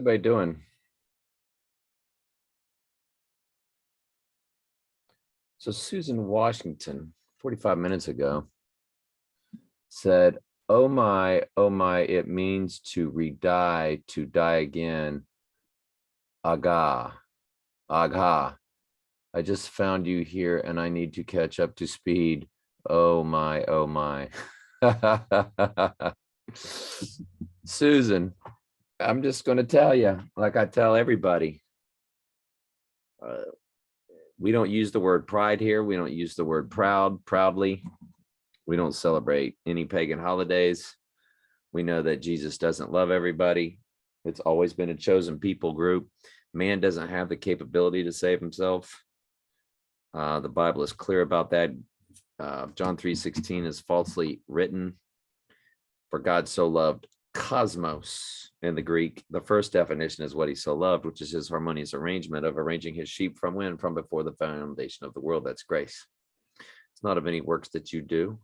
Everybody doing? So Susan Washington, 45 minutes ago, said, oh my, it means to re-die, to die again. Aga, agha. I just found you here and I need to catch up to speed. Oh my, oh my. Susan, I'm just going to tell you, like I tell everybody, we don't use the word pride here. We don't use the word proudly. We don't celebrate any pagan holidays. We know that Jesus doesn't love everybody. It's always been a chosen people group. Man doesn't have the capability to save himself. The Bible is clear about that. John 3:16 is falsely written. For God so loved cosmos in the Greek. The first definition is what he so loved, which is his harmonious arrangement of arranging his sheep from when? From before the foundation of the world. That's grace. It's not of any works that you do.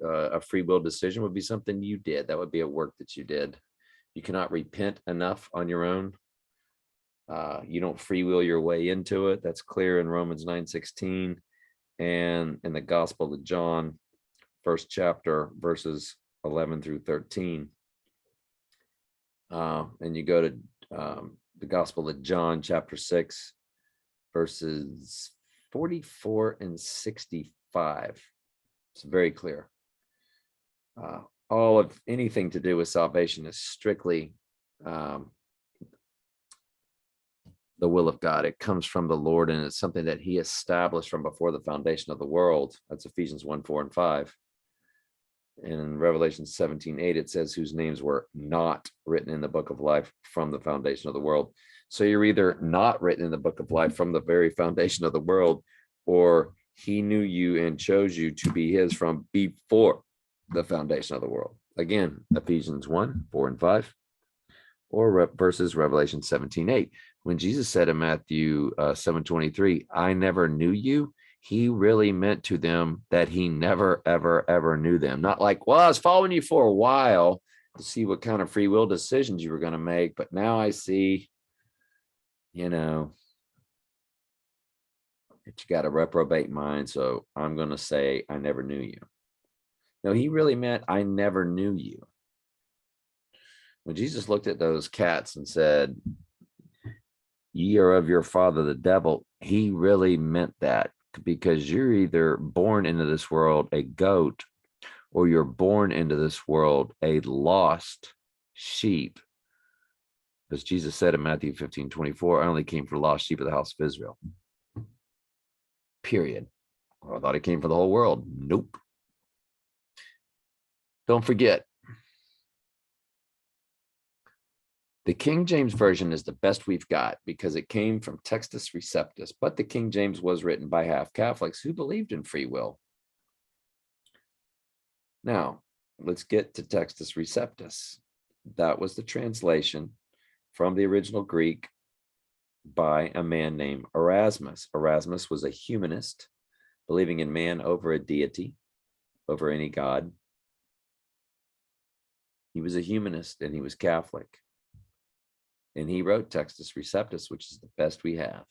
A free will decision would be something you did. That would be a work that you did. You cannot repent enough on your own. You don't free will your way into it. That's clear in Romans 9:16 and in the Gospel of John, first chapter, verses 11 through 13. And you go to the Gospel of John, chapter 6, verses 44 and 65. It's very clear. All of anything to do with salvation is strictly the will of God. It comes from the Lord, and it's something that he established from before the foundation of the world. That's Ephesians 1:4-5. And in Revelation 17:8, it says, whose names were not written in the book of life from the foundation of the world. So you're either not written in the book of life from the very foundation of the world, or he knew you and chose you to be his from before the foundation of the world. Again, Ephesians 1:4-5, or versus Revelation 17:8. When Jesus said in Matthew 7:23, I never knew you, he really meant to them that he never, ever knew them. Not like, well, I was following you for a while to see what kind of free will decisions you were going to make, but now I see, that you got a reprobate mind, so I'm going to say I never knew you. No, he really meant I never knew you. When Jesus looked at those cats and said, ye are of your father, the devil, he really meant that, because you're either born into this world a goat, or you're born into this world a lost sheep. As Jesus said in Matthew 15:24, I only came for the lost sheep of the house of Israel. Period. Well, I thought he came for the whole world. Nope. Don't forget, the King James Version is the best we've got because it came from Textus Receptus, but the King James was written by half Catholics who believed in free will. Now, let's get to Textus Receptus. That was the translation from the original Greek by a man named Erasmus. Erasmus was a humanist, believing in man over a deity, over any god. He was a humanist and he was Catholic. And he wrote Textus Receptus, which is the best we have.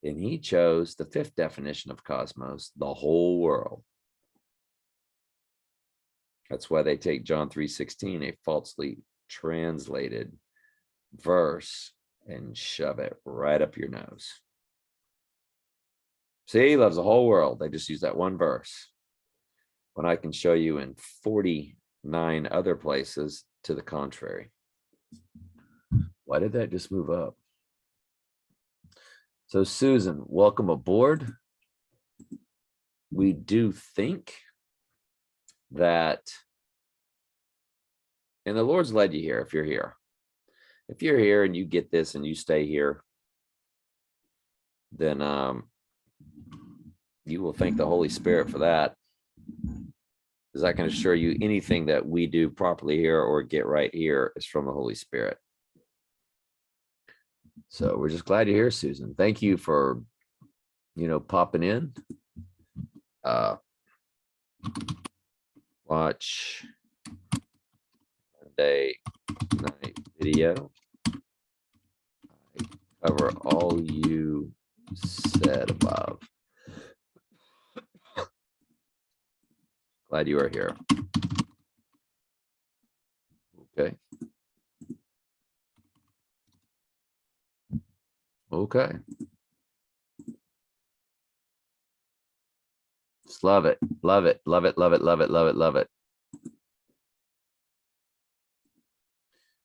And he chose the fifth definition of cosmos, the whole world. That's why they take John 3:16, a falsely translated verse, and shove it right up your nose. See, he loves the whole world. They just use that one verse, when I can show you in 49 other places to the contrary. Why did that just move up? So Susan, welcome aboard. We do think that, and the Lord's led you here if you're here. If you're here and you get this and you stay here, then you will thank the Holy Spirit for that. Because I can assure you anything that we do properly here or get right here is from the Holy Spirit. So we're just glad you're here, Susan. Thank you for, popping in. Watch Monday night video. I cover all you said above. Glad you are here. Okay. Okay. Just love it. Love it. Love it. Love it. Love it. Love it. Love it.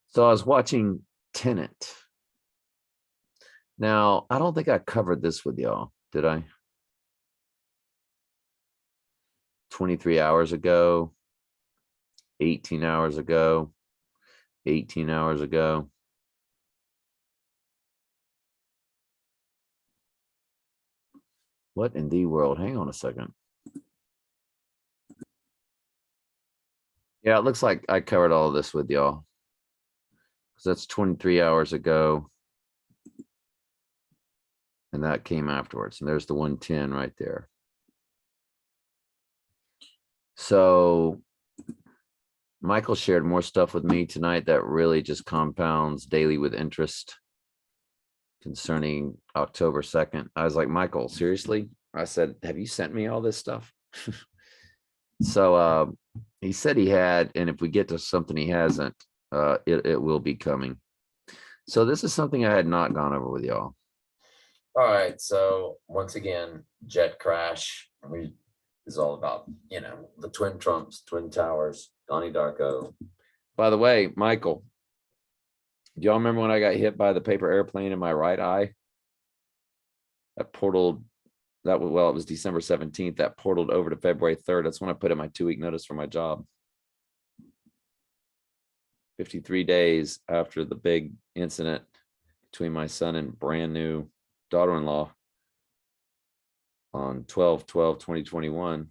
So I was watching Tenet. Now, I don't think I covered this with y'all, did I? 23 hours ago, 18 hours ago, 18 hours ago. What in the world? Hang on a second. Yeah, it looks like I covered all of this with y'all. Because that's 23 hours ago. And that came afterwards. And there's the 110 right there. So Michael shared more stuff with me tonight that really just compounds daily with interest concerning October 2nd. I was like, Michael, seriously? I said, have you sent me all this stuff? So he said he had, and if we get to something he hasn't, it will be coming. So this is something I had not gone over with y'all. All right, so once again, jet crash. Is all about, the twin Trumps, twin towers, Donnie Darko. By the way, Michael, do y'all remember when I got hit by the paper airplane in my right eye? That portaled, it was December 17th. That portaled over to February 3rd. That's when I put in my 2-week notice for my job. 53 days after the big incident between my son and brand new daughter-in-law on 12/12/2021,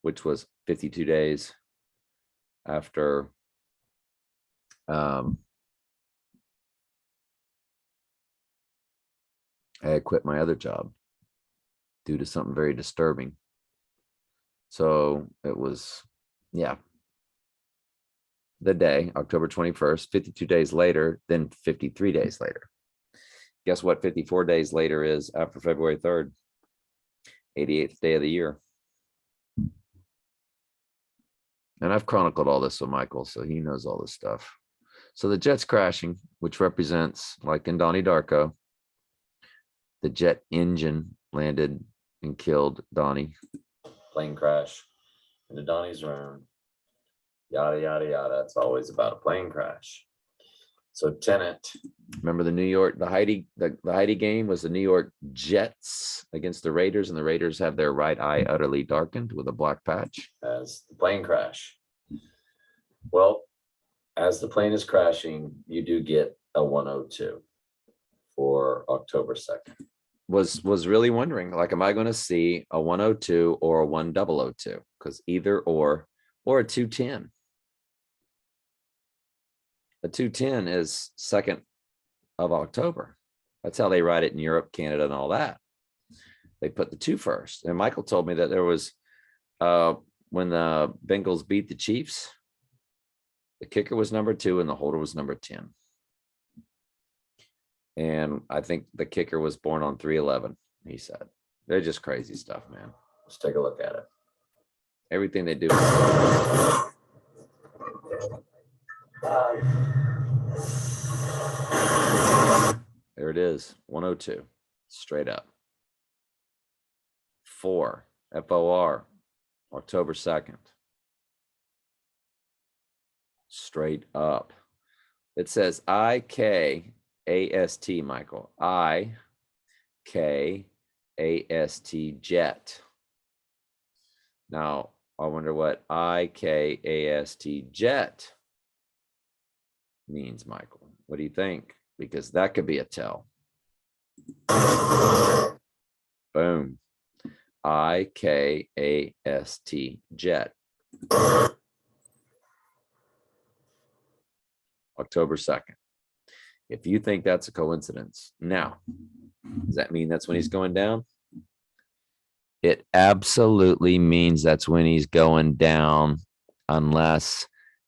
which was 52 days after I had quit my other job due to something very disturbing. So it was, the day, October 21st, 52 days later, then 53 days later. Guess what 54 days later is after February 3rd? 88th day of the year. And I've chronicled all this with Michael, so he knows all this stuff. So the jet's crashing, which represents, like in Donnie Darko, the jet engine landed and killed Donnie. Plane crash into Donnie's room. Yada, yada, yada. It's always about a plane crash. So Tenet, remember the Heidi game was the New York Jets against the Raiders, and the Raiders have their right eye utterly darkened with a black patch as the plane crash. Well, as the plane is crashing, you do get a 102 for October 2nd. Was really wondering, like, am I going to see a 102 or a 1002? Because either or a 210. A 210 is 2nd of October. That's how they write it in Europe, Canada, and all that. They put the 2 first. And Michael told me that there was, when the Bengals beat the Chiefs, the kicker was number 2 and the holder was number 10. And I think the kicker was born on 3/11, he said. They're just crazy stuff, man. Let's take a look at it. Everything they do. There it is, 102, straight up. 4, FOR, October 2nd. Straight up. It says IKAST, Michael. IKAST jet. Now, I wonder what IKAST jet means, Michael. What do you think? Because that could be a tell. Boom. IKAST jet. October 2nd. If you think that's a coincidence, now, does that mean that's when he's going down? It absolutely means that's when he's going down, unless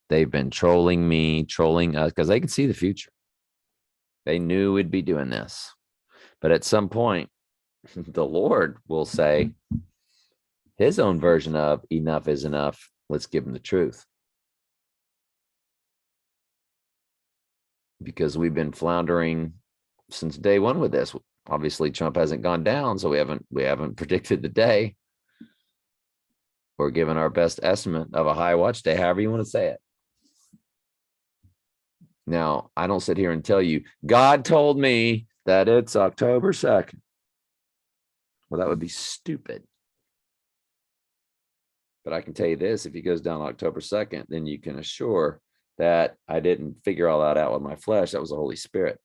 They've been trolling me, trolling us, because they could see the future. They knew we'd be doing this. But at some point, the Lord will say his own version of enough is enough. Let's give him the truth. Because we've been floundering since day one with this. Obviously, Trump hasn't gone down, so we haven't predicted the day. We're given our best estimate of a high watch day, however you want to say it. Now, I don't sit here and tell you, God told me that it's October 2nd. Well, that would be stupid. But I can tell you this, if he goes down October 2nd, then you can assure that I didn't figure all that out with my flesh. That was the Holy Spirit.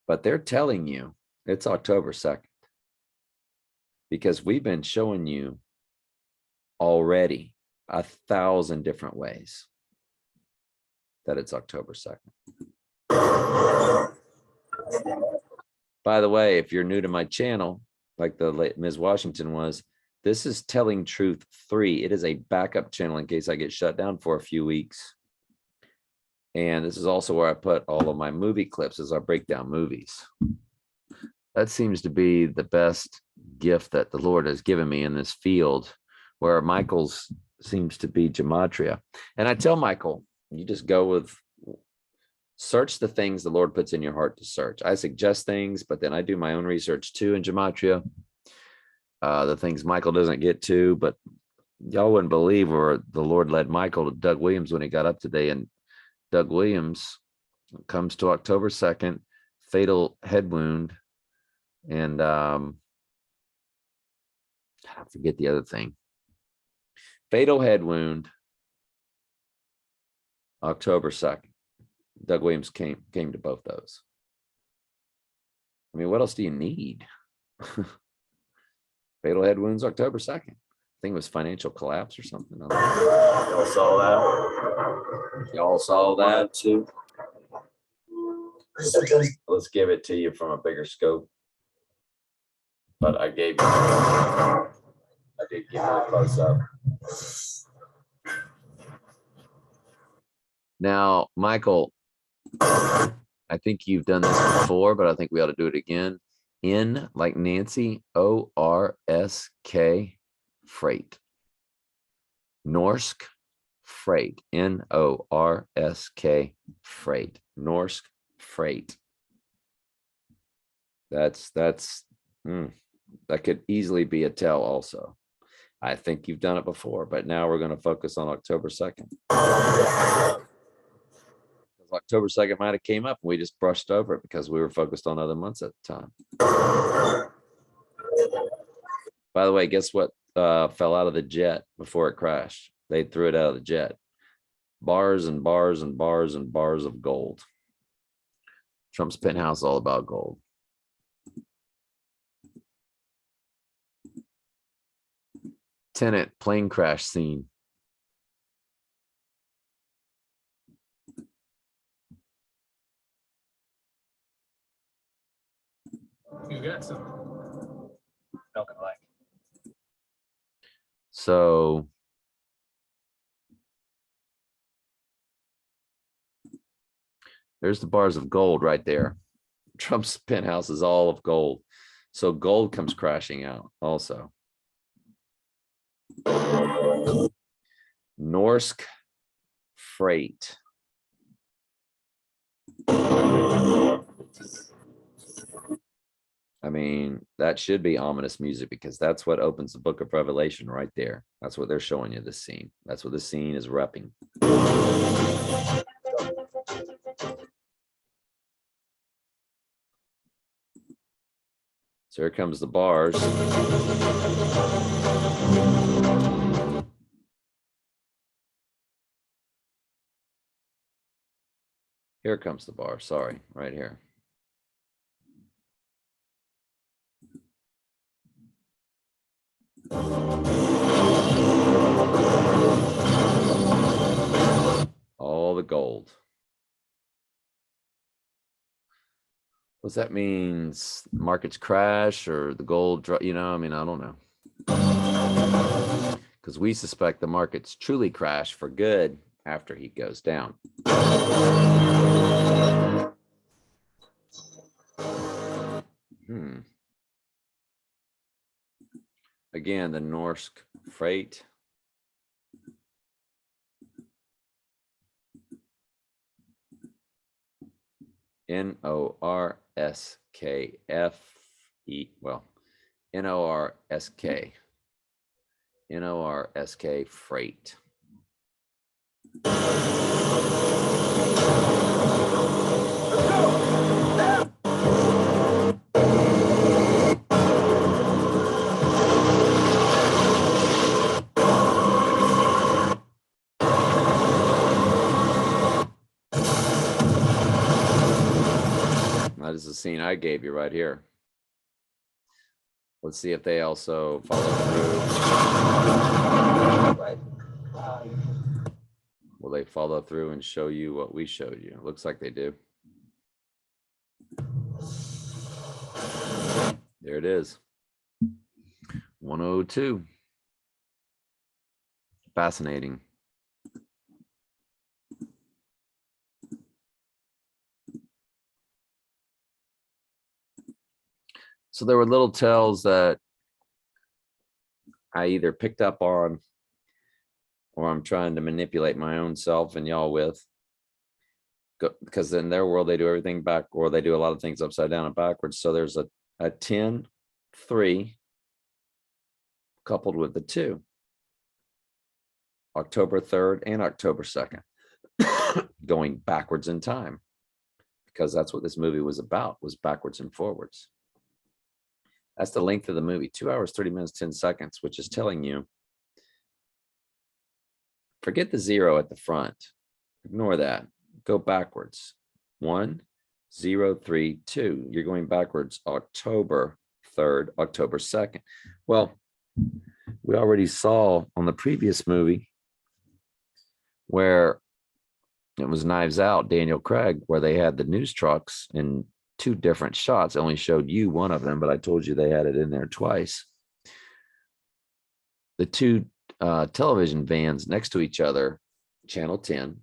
But they're telling you it's October 2nd because we've been showing you already 1,000 different ways that it's October 2nd. By the way, if you're new to my channel, like the late Ms. Washington was, this is Telling Truth 3. It is a backup channel in case I get shut down for a few weeks. And this is also where I put all of my movie clips as I break down movies. That seems to be the best gift that the Lord has given me in this field, where Michael's seems to be gematria. And I tell Michael, you just go with, search the things the Lord puts in your heart to search. I suggest things, but then I do my own research too in gematria. The things Michael doesn't get to, but y'all wouldn't believe where the Lord led Michael to Doug Williams when he got up today. And Doug Williams comes to October 2nd, fatal head wound. And I forget the other thing. Fatal head wound, October 2nd. Doug Williams came to both those. I mean, what else do you need? Fatal head wounds, October 2nd. I think it was financial collapse or something. Y'all saw that? Y'all saw that too? Let's give it to you from a bigger scope. But I did give you a close up. Now, Michael, I think you've done this before, but I think we ought to do it again. N like Nancy, O-R-S-K, freight. Norsk freight, N-O-R-S-K, freight. Norsk freight. That could easily be a tell also. I think you've done it before, but now we're going to focus on October 2nd. October 2nd might have came up and we just brushed over it because we were focused on other months at the time. By the way, guess what fell out of the jet before it crashed? They threw it out of the jet. Bars and bars and bars and bars of gold. Trump's penthouse is all about gold. Tenet plane crash scene. You got some milk and light. So there's the bars of gold right there. Trump's penthouse is all of gold. So gold comes crashing out also. Norsk freight. I mean, that should be ominous music because that's what opens the book of Revelation right there. That's what they're showing you, this scene. That's what this scene is repping. So here comes the bars. Here comes the bar. Sorry, right here. All the gold. What's that means? Markets crash or the gold, you know, I mean, I don't know. because we suspect the markets truly crash for good after he goes down. Again, the Norsk freight. Norskfe, well, Norsk freight. That is the scene I gave you right here. Let's see if they also follow through. Will they follow through and show you what we showed you? It looks like they do. There it is. 102. Fascinating. So there were little tells that I either picked up on or I'm trying to manipulate my own self and y'all with. Because in their world, they do everything back, or they do a lot of things upside down and backwards. So there's a 10-3 coupled with the 2. October 3rd and October 2nd, going backwards in time, because that's what this movie was about, was backwards and forwards. That's the length of the movie, 2 hours, 30 minutes, 10 seconds, which is telling you, forget the 0 at the front. Ignore that. Go backwards. 1, 0, 3, 2. You're going backwards. October 3rd, October 2nd. Well, we already saw on the previous movie where it was Knives Out, Daniel Craig, where they had the news trucks in 2 different shots. I only showed you one of them, but I told you they had it in there twice. The 2 television vans next to each other, channel 10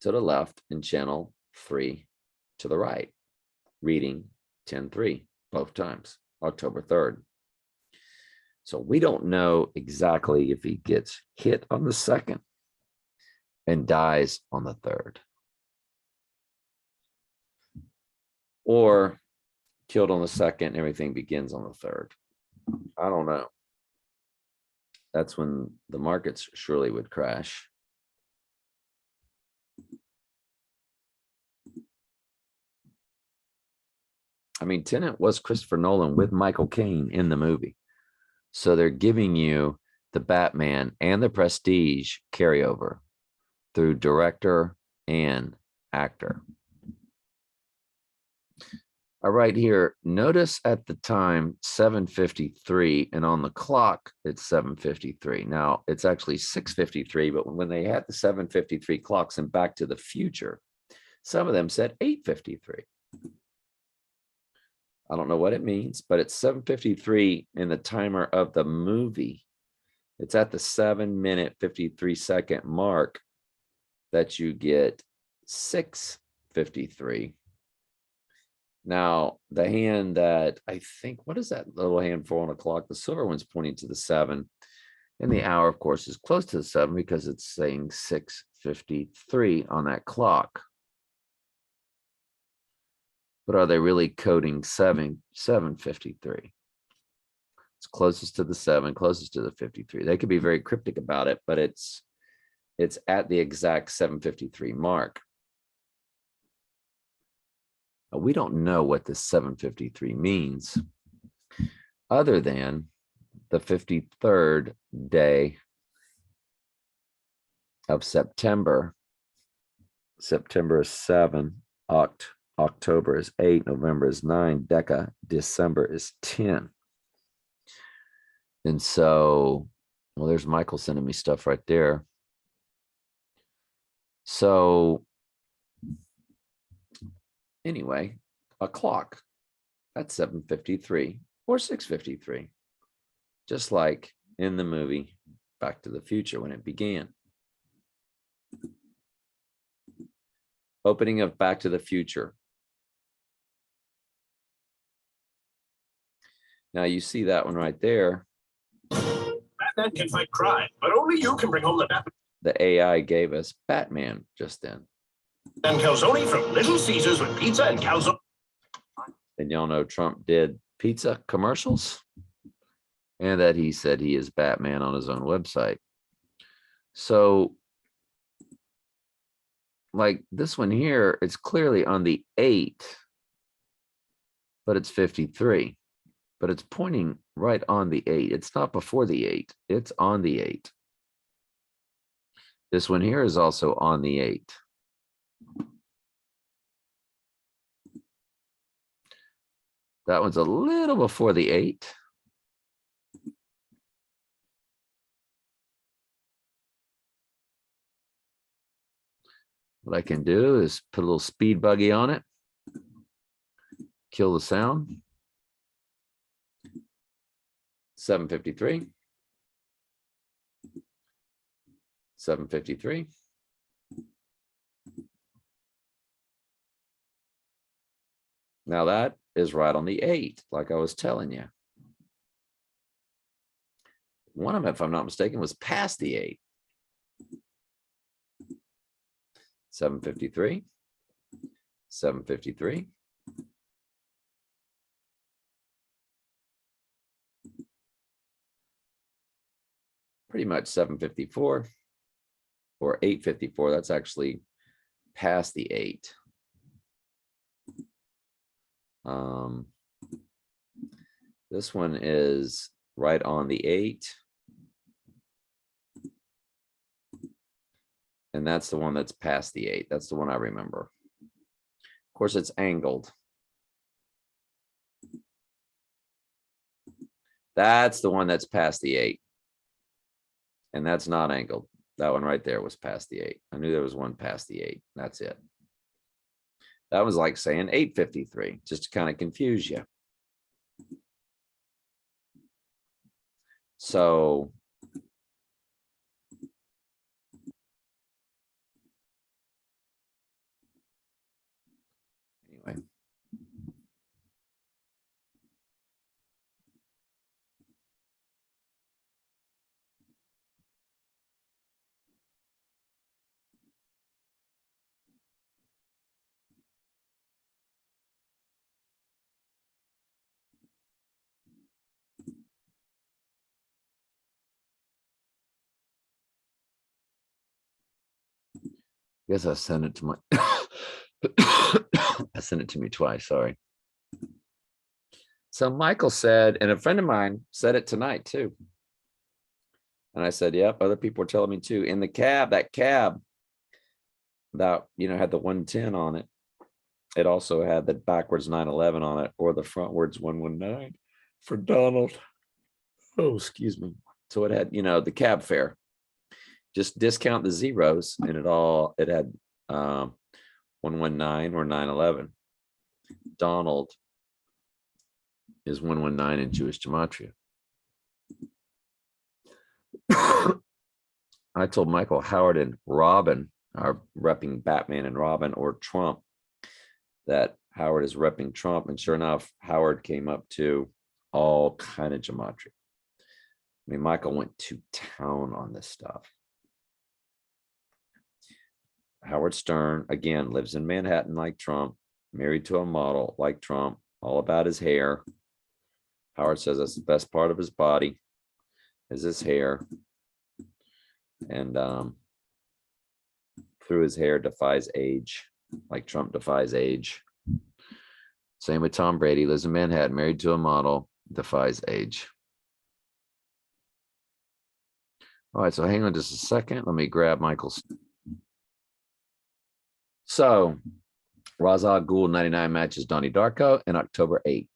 to the left and channel 3 to the right, reading 10-3 both times, October 3rd. So we don't know exactly if he gets hit on the 2nd and dies on the 3rd, or killed on the 2nd and everything begins on the 3rd. I don't know. That's when the markets surely would crash. I mean, Tenet was Christopher Nolan with Michael Caine in the movie. So they're giving you the Batman and the Prestige carryover through director and actor. All right, here, notice at the time 7:53, and on the clock it's 7:53. Now it's actually 6:53, but when they had the 7:53 clocks in Back to the Future, some of them said 8:53. I don't know what it means, but it's 7:53 in the timer of the movie. It's at the 7-minute 53-second mark that you get 6:53. Now, the hand that I think, what is that little hand for on a clock? The silver one's pointing to the 7. And the hour, of course, is close to the 7 because it's saying 6:53 on that clock. But are they really coding 7:53? It's closest to the 7, closest to the 53. They could be very cryptic about it, but it's at the exact 7:53 mark. We don't know what this 7:53 means, other than the 53rd day of September. September is 7, October is 8, November is 9, December is 10. And so, well, there's Michael sending me stuff right there. So anyway, a clock, that's 7:53 or 6:53, just like in the movie Back to the Future when it began. Opening of Back to the Future. Now you see that one right there. Batman can fight crime, but only you can bring home the Batman. The AI gave us Batman just then. And calzone from Little Caesars with pizza and calzone. And y'all know Trump did pizza commercials and that he said he is Batman on his own website. So like this one here, it's clearly on the 8, but it's 53, but it's pointing right on the 8. It's not before the 8, it's on the 8. This one here is also on the 8. That one's a little before the 8. What I can do is put a little speed buggy on it, kill the sound. 753. 753. Now that is right on the 8, like I was telling you. One of them, if I'm not mistaken, was past the 8. 753. 753. Pretty much 754 or 854. That's actually past the 8. This one is right on the 8. And that's the one that's past the 8. That's the one I remember. Of course, it's angled. That's the one that's past the 8. And that's not angled. That one right there was past the 8. I knew there was one past the 8. That's it. That was like saying 853, just to kind of confuse you. So anyway. Guess I sent it to my I sent it to me twice, sorry. So Michael said, and a friend of mine said it tonight too. And I said, yep, other people were telling me too. In the cab, that cab that, you know, had the 110 on it. It also had the backwards 911 on it, or the frontwards 119 for Donald. Oh, excuse me. So it had, you know, the cab fare. Just discount the zeros, and it had 119 or 911. Donald is 119 in Jewish gematria. I told Michael, Howard, and Robin are repping Batman and Robin or Trump, that Howard is repping Trump. And sure enough, Howard came up to all kind of gematria. I mean, Michael went to town on this stuff. Howard Stern, again, lives in Manhattan like Trump, married to a model like Trump, all about his hair. Howard says that's the best part of his body is his hair. And through his hair defies age, like Trump defies age. Same with Tom Brady, lives in Manhattan, married to a model, defies age. All right, so hang on just a second. Let me grab Michael's. So Ra's al Ghul 99 matches Donnie Darko in October 8.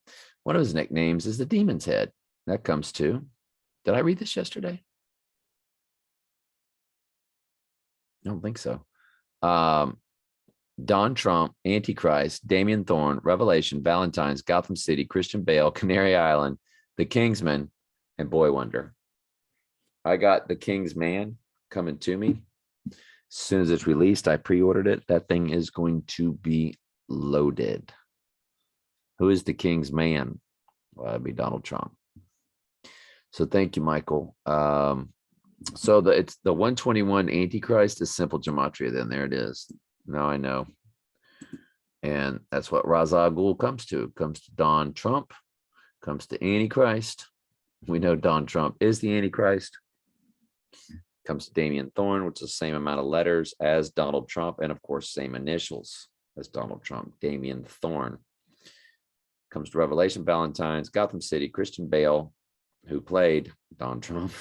One of his nicknames is the Demon's Head. That comes to, did I read this yesterday? I don't think so. Don Trump, Antichrist, Damien Thorne, Revelation, Valentine's, Gotham City, Christian Bale, Canary Island, The Kingsman, and Boy Wonder. I got The King's Man coming to me. As soon as it's released, I pre-ordered it. That thing is going to be loaded. Who is the King's Man? Well, that'd be Donald Trump. So thank you, Michael. So it's the 121 Antichrist is simple gematria. Then there it is. Now I know. And that's what Ra's al Ghul comes to. Comes to Don Trump. Comes to Antichrist. We know Don Trump is the Antichrist. Comes to Damian Thorne, which is the same amount of letters as Donald Trump. And of course, same initials as Donald Trump. Damian Thorne. Comes to Revelation Valentine's, Gotham City, Christian Bale, who played Don Trump,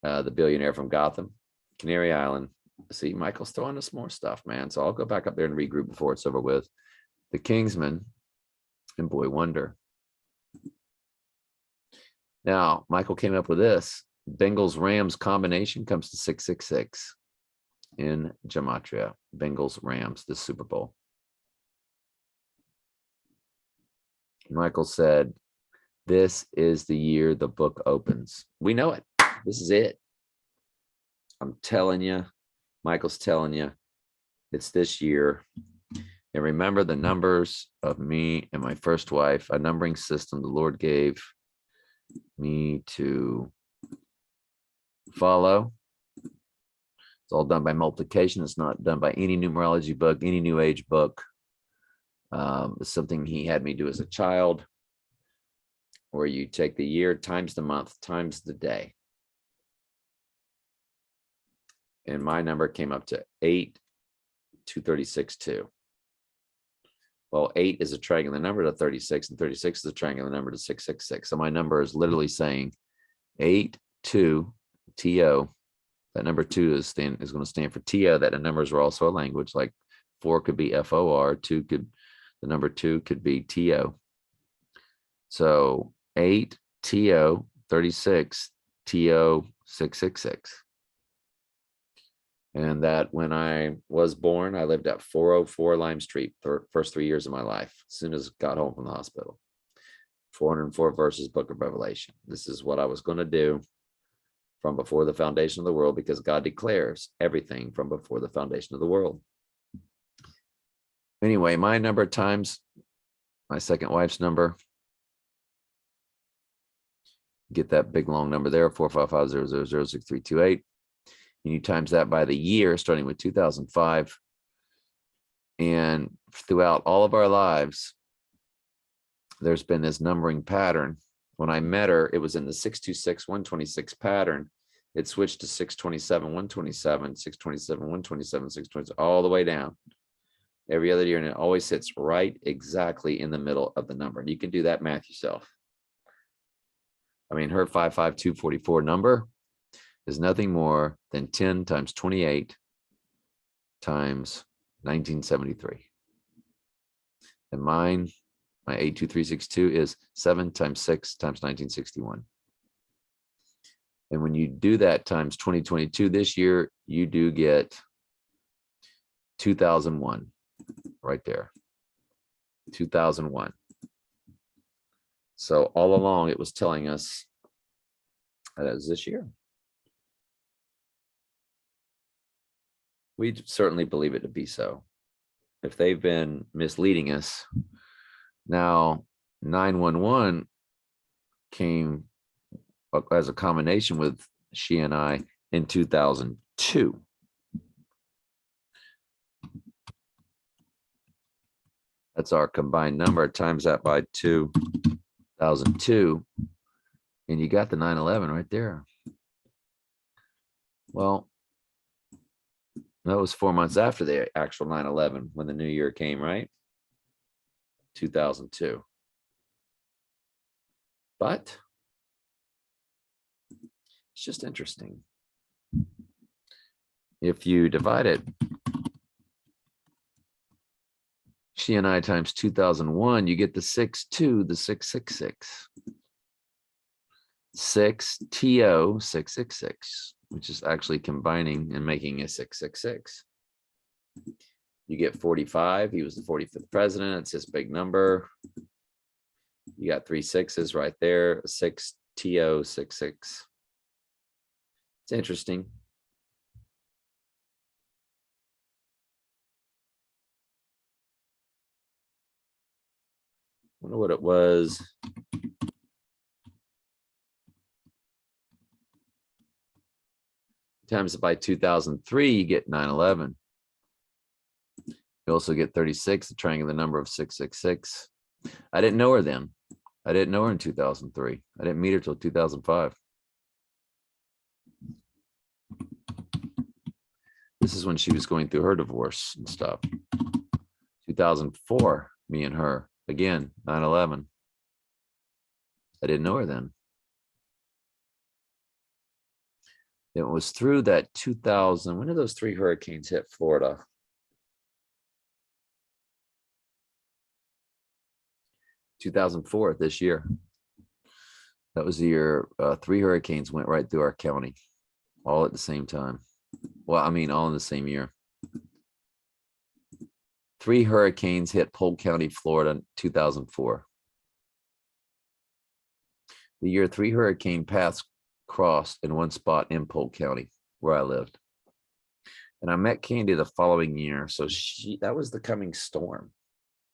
the billionaire from Gotham, Canary Island. See, Michael's throwing us more stuff, man. So I'll go back up there and regroup before it's over with. The Kingsman and Boy Wonder. Now, Michael came up with this. Bengals Rams combination comes to 666 in gematria. Bengals Rams, the Super Bowl. Michael said, this is the year the book opens. We know it. This is it. I'm telling you, Michael's telling you, it's this year. And remember the numbers of me and my first wife, a numbering system the Lord gave me to follow. It's all done by multiplication. It's not done by any numerology book, any New Age book. It's something he had me do as a child, where you take the year times the month times the day. And my number came up to 8, 236, 2. Well, 8 is a triangular number to 36, and 36 is a triangular number to 666. So my number is literally saying 8, 2, TO. That number 2 is going to stand for TO. That the numbers are also a language, like 4 could be FOR, the number 2 could be TO. So 8 TO 36 TO 666. And that when I was born, I lived at 404 Lime Street for first 3 years of my life, as soon as I got home from the hospital. 404 verses, Book of Revelation. This is what I was going to do from before the foundation of the world, because God declares everything from before the foundation of the world. Anyway, my number times my second wife's number. Get that big long number there, 455000638. And you times that by the year, starting with 2005. And throughout all of our lives, there's been this numbering pattern. When I met her, it was in the 626, 126 pattern. It switched to 627, 127, 627, 127, 627, all the way down every other year. And it always sits right exactly in the middle of the number. And you can do that math yourself. I mean, her 55244 number is nothing more than 10 times 28 times 1973. And mine, my 82362, is 7 times 6 times 1961. And when you do that times 2022 this year, you do get 2001 right there. 2001. So all along it was telling us that it was this year. We certainly believe it to be so. If they've been misleading us, now 911 came as a combination with she and I in 2002. That's our combined number, times that by 2002, and you got the 911 right there. Well, that was 4 months after the actual 9/11 when the new year came, right? 2002. But it's just interesting. If you divide it, she and I times 2001, you get the 6-2, the 666. 6 TO 666, which is actually combining and making a 666. You get 45. He was the 45th president. It's his big number. You got 3 6s right there. 6 TO 66. It's interesting. Wonder what it was. Times it by 2003, you get 911. You also get 36, the triangular number of 666. I didn't know her then. I didn't know her in 2003. I didn't meet her till 2005. This is when she was going through her divorce and stuff. 2004, me and her. Again, 9/11. I didn't know her then. It was through that 2000. When did those 3 hurricanes hit Florida? 2004, this year. That was the year 3 hurricanes went right through our county, all at the same time. Well, I mean, all in the same year. 3 hurricanes hit Polk County, Florida, in 2004. The year 3 hurricane paths crossed in one spot in Polk County, where I lived. And I met Candy the following year. So that was the coming storm.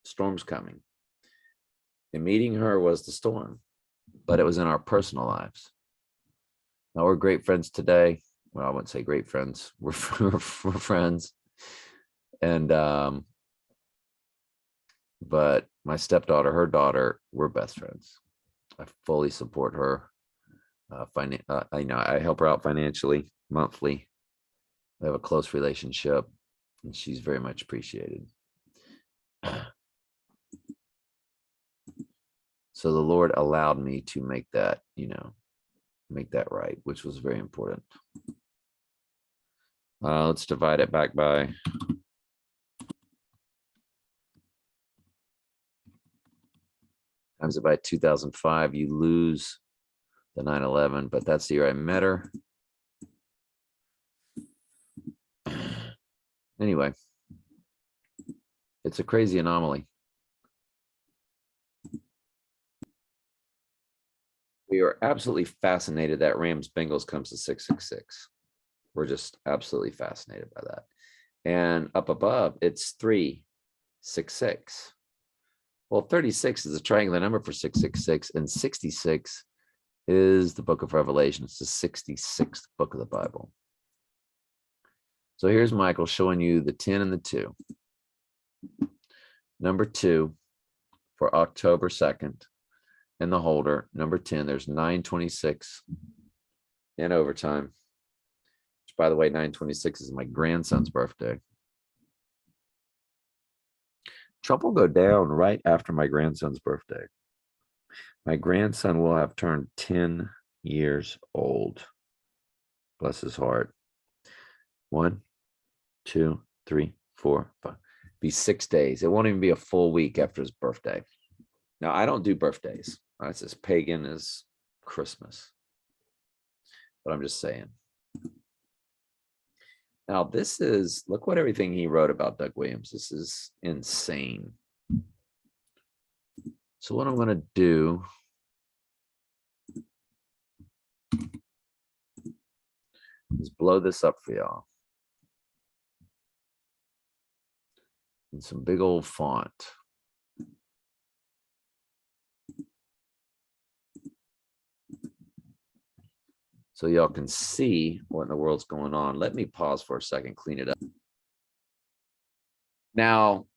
Storm's coming. And meeting her was the storm, but it was in our personal lives. Now we're great friends today. Well, I wouldn't say great friends. We're friends. And, but my stepdaughter, her daughter, we're best friends. I fully support her. I help her out financially, monthly. We have a close relationship, and she's very much appreciated. So the Lord allowed me to make that, make that right, which was very important. Let's divide it back by times it by 2005. You lose the 9/11, but that's the year I met her. Anyway, it's a crazy anomaly. We are absolutely fascinated that Rams Bengals comes to 666. We're just absolutely fascinated by that. And up above, it's 366. Well, 36 is a triangular number for 666, and 66 is the book of Revelation. It's the 66th book of the Bible. So here's Michael showing you the 10 and the 2. Number 2 for October 2nd. In the holder, number 10, there's 926 in overtime. Which, by the way, 926 is my grandson's birthday. Trump will go down right after my grandson's birthday. My grandson will have turned 10 years old. Bless his heart. 1, 2, 3, 4, 5. Be 6 days. It won't even be a full week after his birthday. Now, I don't do birthdays. It's as pagan as Christmas. But I'm just saying. Now, this is, look what everything he wrote about Doug Williams. This is insane. So what I'm going to do is blow this up for y'all. In some big old font. So y'all can see what in the world's going on. Let me pause for a second, clean it up. Now,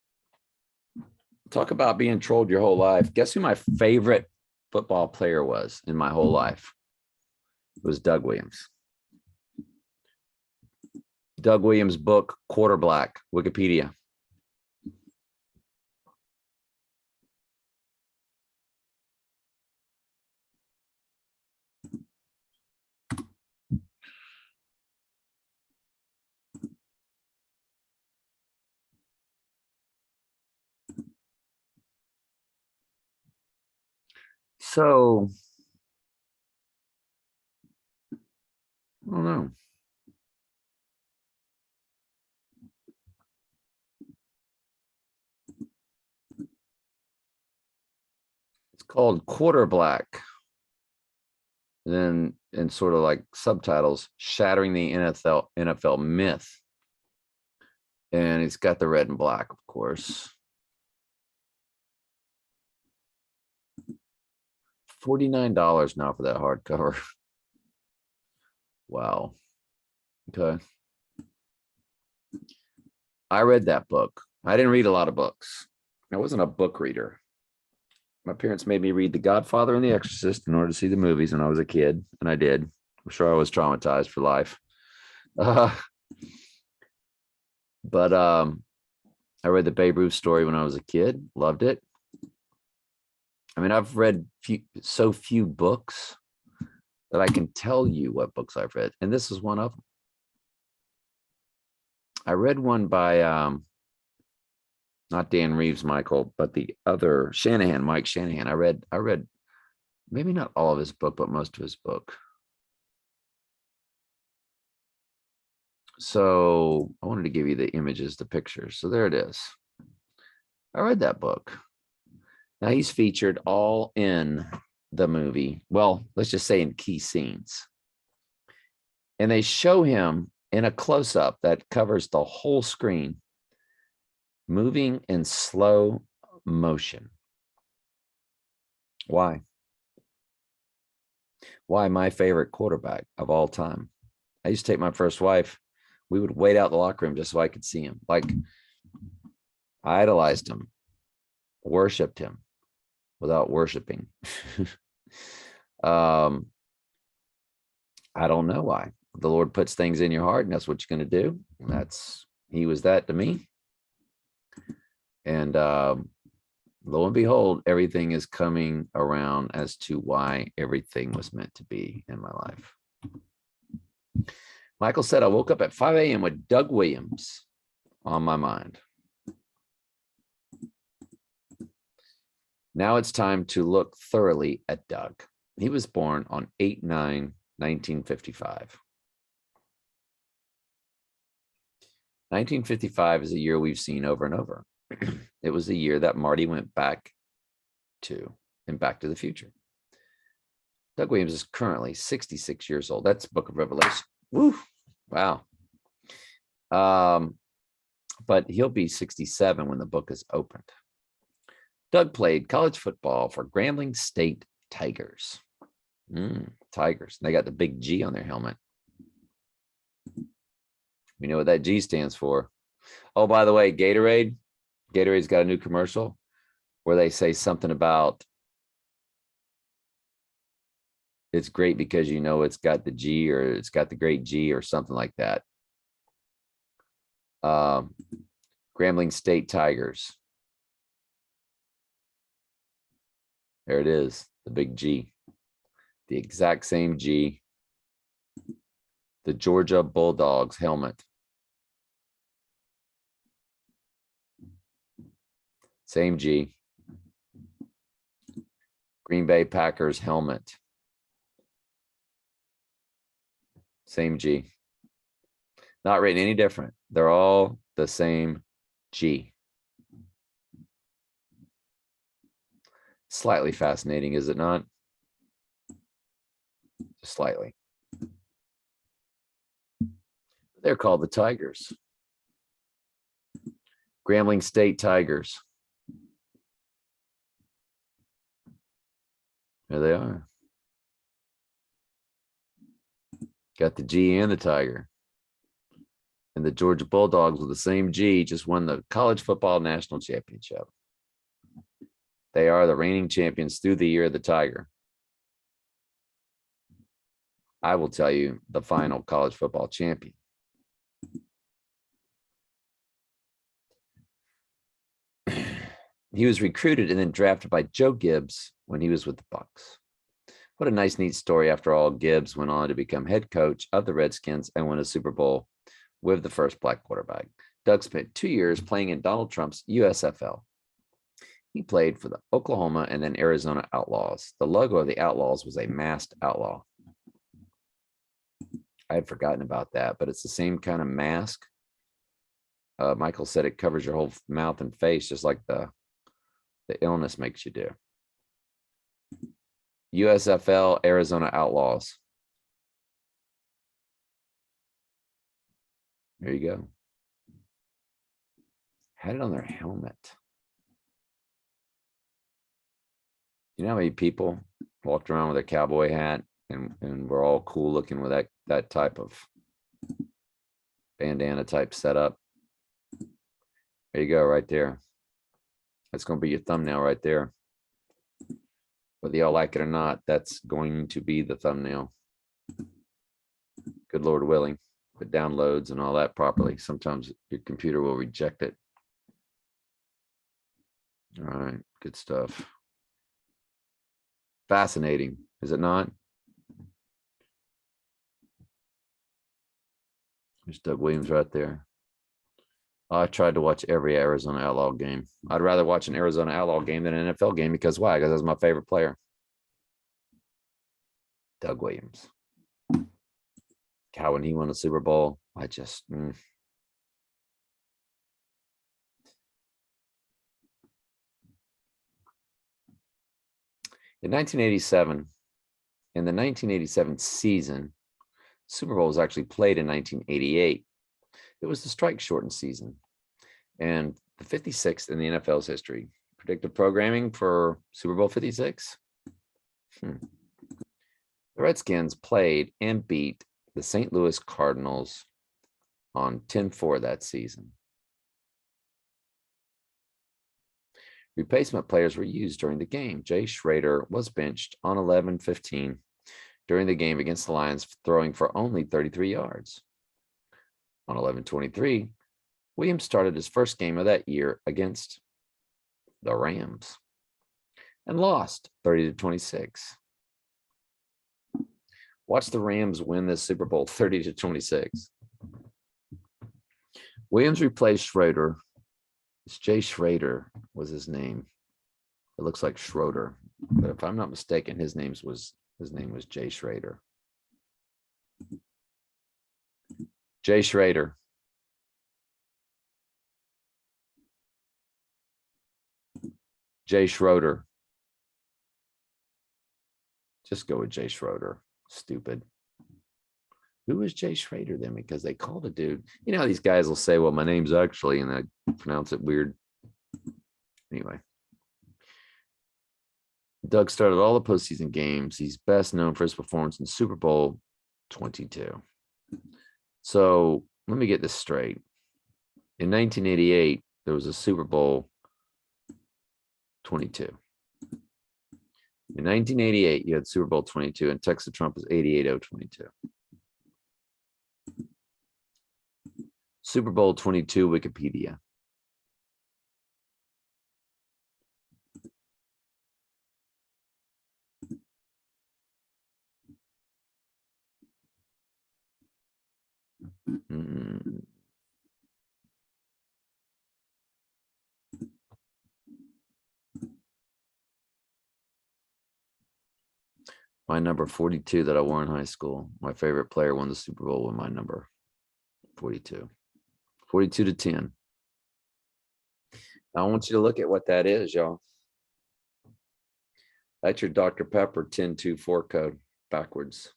talk about being trolled your whole life. Guess who my favorite football player was in my whole life? It was Doug Williams. Doug Williams' book, Quarter Black, Wikipedia. So, I don't know. It's called Quarter Black. then in sort of like subtitles, shattering the NFL myth. And it's got the red and black, of course. $49 now for that hardcover. Wow. Okay. I read that book. I didn't read a lot of books. I wasn't a book reader. My parents made me read The Godfather and The Exorcist in order to see the movies when I was a kid, and I did. I'm sure I was traumatized for life. But I read the Babe Ruth story when I was a kid. Loved it. I mean, I've read so few books that I can tell you what books I've read, and this is one of them. I read one by not Dan Reeves, Michael, but the other Shanahan, Mike Shanahan. I read maybe not all of his book, but most of his book. So I wanted to give you the images, the pictures. So there it is. I read that book. Now he's featured all in the movie. Well, let's just say in key scenes. And they show him in a close-up that covers the whole screen, moving in slow motion. Why? Why my favorite quarterback of all time? I used to take my first wife. We would wait out the locker room just so I could see him. Like, I idolized him, worshiped him without worshiping. I don't know why. The Lord puts things in your heart, and that's what you're going to do. And he was that to me. And lo and behold, everything is coming around as to why everything was meant to be in my life. Michael said, I woke up at 5 a.m. with Doug Williams on my mind. Now it's time to look thoroughly at Doug. He was born on 8/9/1955. 1955 is a year we've seen over and over. It was the year that Marty went back to in Back to the Future. Doug Williams is currently 66 years old. That's Book of Revelation. Woo! Wow. But he'll be 67 when the book is opened. Doug played college football for Grambling State Tigers. Tigers. They got the big G on their helmet. We know what that G stands for. Oh, by the way, Gatorade's got a new commercial where they say something about it's great because you know it's got the G, or it's got the great G, or something like that. Grambling State Tigers. There it is, the big G. The exact same G. The Georgia Bulldogs helmet. Same G. Green Bay Packers helmet. Same G. Not written any different. They're all the same G. Slightly fascinating, is it not? Just slightly. They're called the Tigers. Grambling State Tigers. There they are. Got the G and the Tiger. And the Georgia Bulldogs with the same G just won the college football national championship. They are the reigning champions through the year of the Tiger. I will tell you, the final college football champion. He was recruited and then drafted by Joe Gibbs when he was with the Bucs. What a nice, neat story. After all, Gibbs went on to become head coach of the Redskins and win a Super Bowl with the first black quarterback. Doug spent 2 years playing in Donald Trump's USFL. He played for the Oklahoma and then Arizona Outlaws. The logo of the Outlaws was a masked outlaw. I had forgotten about that, but it's the same kind of mask. Michael said it covers your whole mouth and face, just like the illness makes you do. USFL Arizona Outlaws. There you go. Had it on their helmet. You know how many people walked around with a cowboy hat and we're all cool looking with that type of bandana type setup? There you go, right there. That's going to be your thumbnail right there. Whether y'all like it or not, that's going to be the thumbnail. Good Lord willing, if it downloads and all that properly. Sometimes your computer will reject it. All right, good stuff. Fascinating, is it not? There's Doug Williams right there. I tried to watch every Arizona Outlaw game. I'd rather watch an Arizona Outlaw game than an NFL game because why? Because that's my favorite player. Doug Williams. How when he won the Super Bowl, I just In 1987, in the 1987 season, Super Bowl was actually played in 1988. It was the strike shortened season and the 56th in the NFL's history. Predictive programming for Super Bowl 56. The Redskins played and beat the St. Louis Cardinals on 10-4 that season. Replacement players were used during the game. Jay Schrader was benched on 11-15 during the game against the Lions, throwing for only 33 yards. On 11-23, Williams started his first game of that year against the Rams and lost 30-26. Watch the Rams win this Super Bowl 30-26. Williams replaced Schroeder. It's Jay Schrader was his name. It looks like Schroeder, but if I'm not mistaken, his name was Jay Schrader. Jay Schrader. Jay Schroeder. Just go with Jay Schroeder. Stupid. Who is Jay Schrader then? Because they called a dude. You know how these guys will say, well, my name's actually, and they pronounce it weird. Anyway. Doug started all the postseason games. He's best known for his performance in Super Bowl 22. So let me get this straight. In 1988, there was a Super Bowl 22. In 1988, you had Super Bowl 22, and Texas Trump is 88-0-22. Super Bowl 22 Wikipedia. My number 42 that I wore in high school. My favorite player won the Super Bowl with my number 42. 42-10. I want you to look at what that is, y'all. That's your Dr. Pepper 1024 code backwards.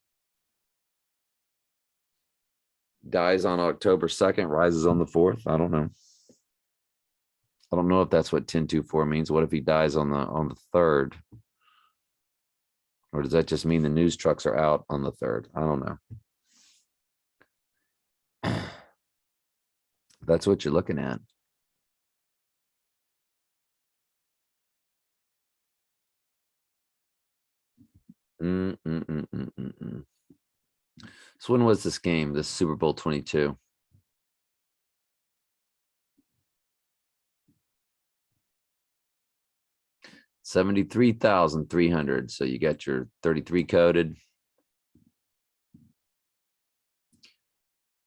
Dies on October 2nd, rises on the 4th. I don't know. I don't know if that's what 1024 means. What if he dies on the 3rd? Or does that just mean the news trucks are out on the 3rd? I don't know. That's what you're looking at. So when was this game? This Super Bowl 22? $73,300. So you got your 33 coded.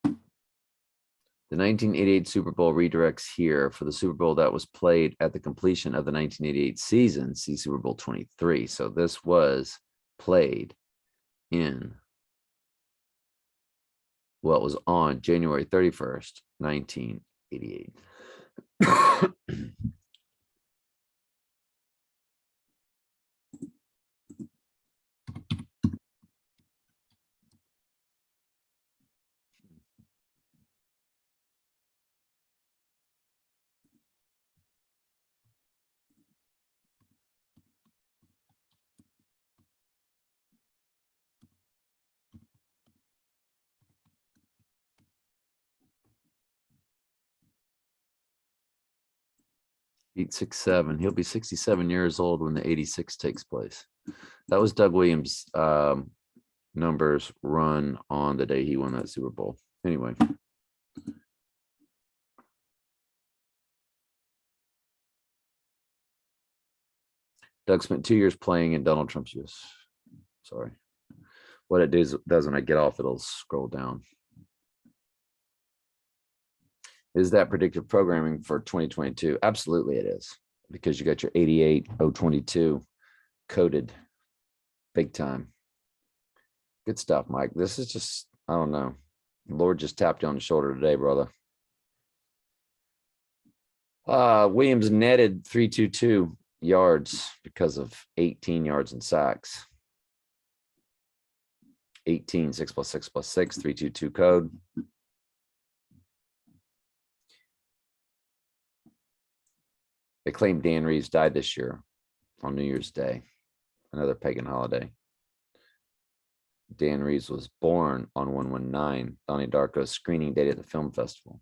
The 1988 Super Bowl redirects here for the Super Bowl that was played at the completion of the 1988 season. See Super Bowl 23. So this was played in what was on January 31st, 1988. 867. He'll be 67 years old when the 86 takes place. That was Doug Williams' numbers run on the day he won that Super Bowl. Anyway. Doug spent 2 years playing in Donald Trump's US. Sorry. What it does when I get off, it'll scroll down. Is that predictive programming for 2022? Absolutely it is, because you got your 88022 coded big time. Good stuff, Mike. This is just, I don't know. The Lord just tapped you on the shoulder today, brother. Williams netted 322 yards because of 18 yards and sacks. 18, 6 plus 6 plus 6, 322 code. They claim Dan Reeves died this year on New Year's Day, another pagan holiday. Dan Reeves was born on 119, Donnie Darko's screening date at the film festival.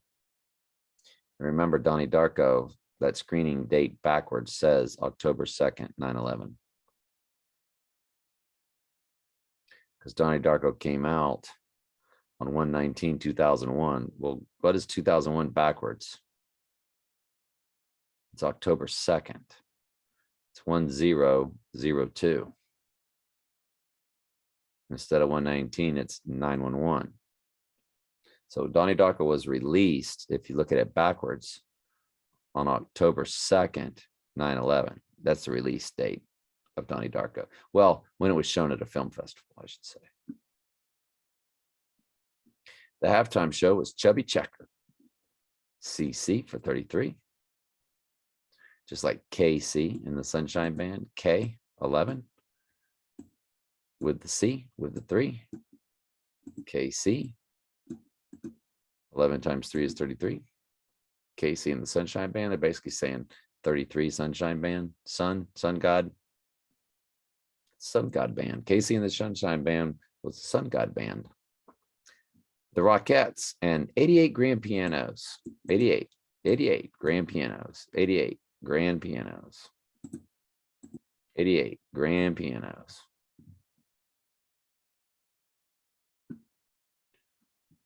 And remember, Donnie Darko, that screening date backwards says October 2nd, 9/11. Because Donnie Darko came out on 1/19/2001. Well, what is 2001 backwards? It's October 2nd. It's 1002. Instead of 119, it's 911. So Donnie Darko was released, if you look at it backwards, on October 2nd, 9/11. That's the release date of Donnie Darko. Well, when it was shown at a film festival, I should say. The halftime show was Chubby Checker. CC for 33. Just like KC in the Sunshine Band, K11 with the C, with the 3. KC, 11 times 3 is 33. KC in the Sunshine Band, they're basically saying 33 Sunshine Band, Sun God Band. KC in the Sunshine Band was the Sun God Band. The Rockettes and 88 grand pianos, 88 grand pianos, 88 grand pianos, 88 grand pianos.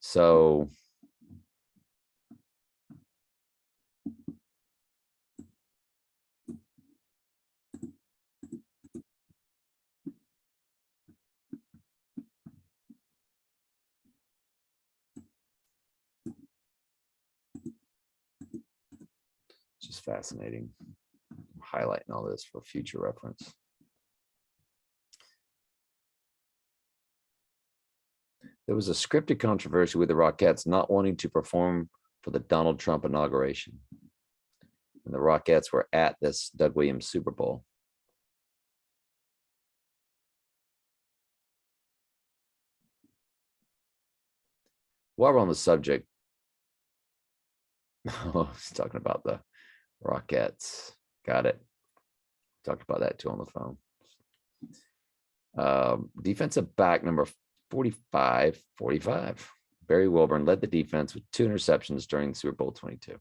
So just fascinating. I'm highlighting all this for future reference. There was a scripted controversy with the Rockettes not wanting to perform for the Donald Trump inauguration. And the Rockettes were at this Doug Williams Super Bowl. While we're on the subject, oh, he's talking about the Rockettes. Got it. Talked about that too on the phone. Defensive back number 45. Barry Wilburn led the defense with 2 interceptions during Super Bowl 22.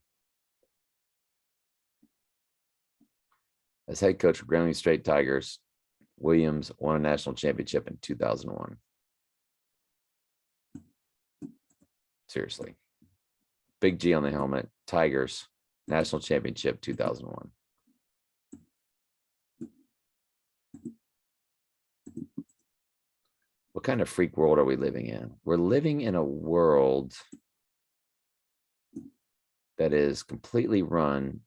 As head coach for Grambling Straight Tigers, Williams won a national championship in 2001. Seriously. Big G on the helmet. Tigers, national championship 2001. What kind of freak world are we living in? We're living in a world that is completely run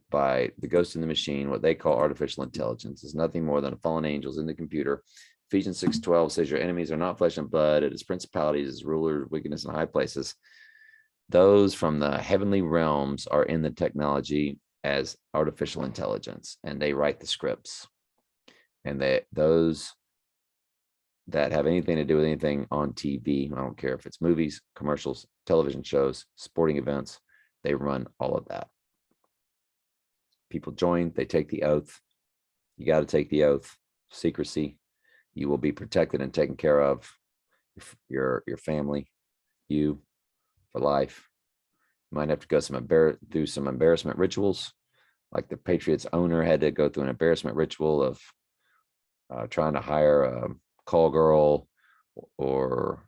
by the ghost in the machine. What they call artificial intelligence is nothing more than fallen angels in the computer. Ephesians 6:12 says your enemies are not flesh and blood. It is principalities, it is rulers, wickedness in high places. Those from the heavenly realms are in the technology as artificial intelligence, and they write the scripts. And those that have anything to do with anything on TV, I don't care if it's movies, commercials, television shows, sporting events, they run all of that. People join, they take the oath. You got to take the oath. Secrecy. You will be protected and taken care of. Your family, you, for life. You might have to go through some embarrassment rituals, Like the Patriots owner had to go through an embarrassment ritual of trying to hire a call girl, or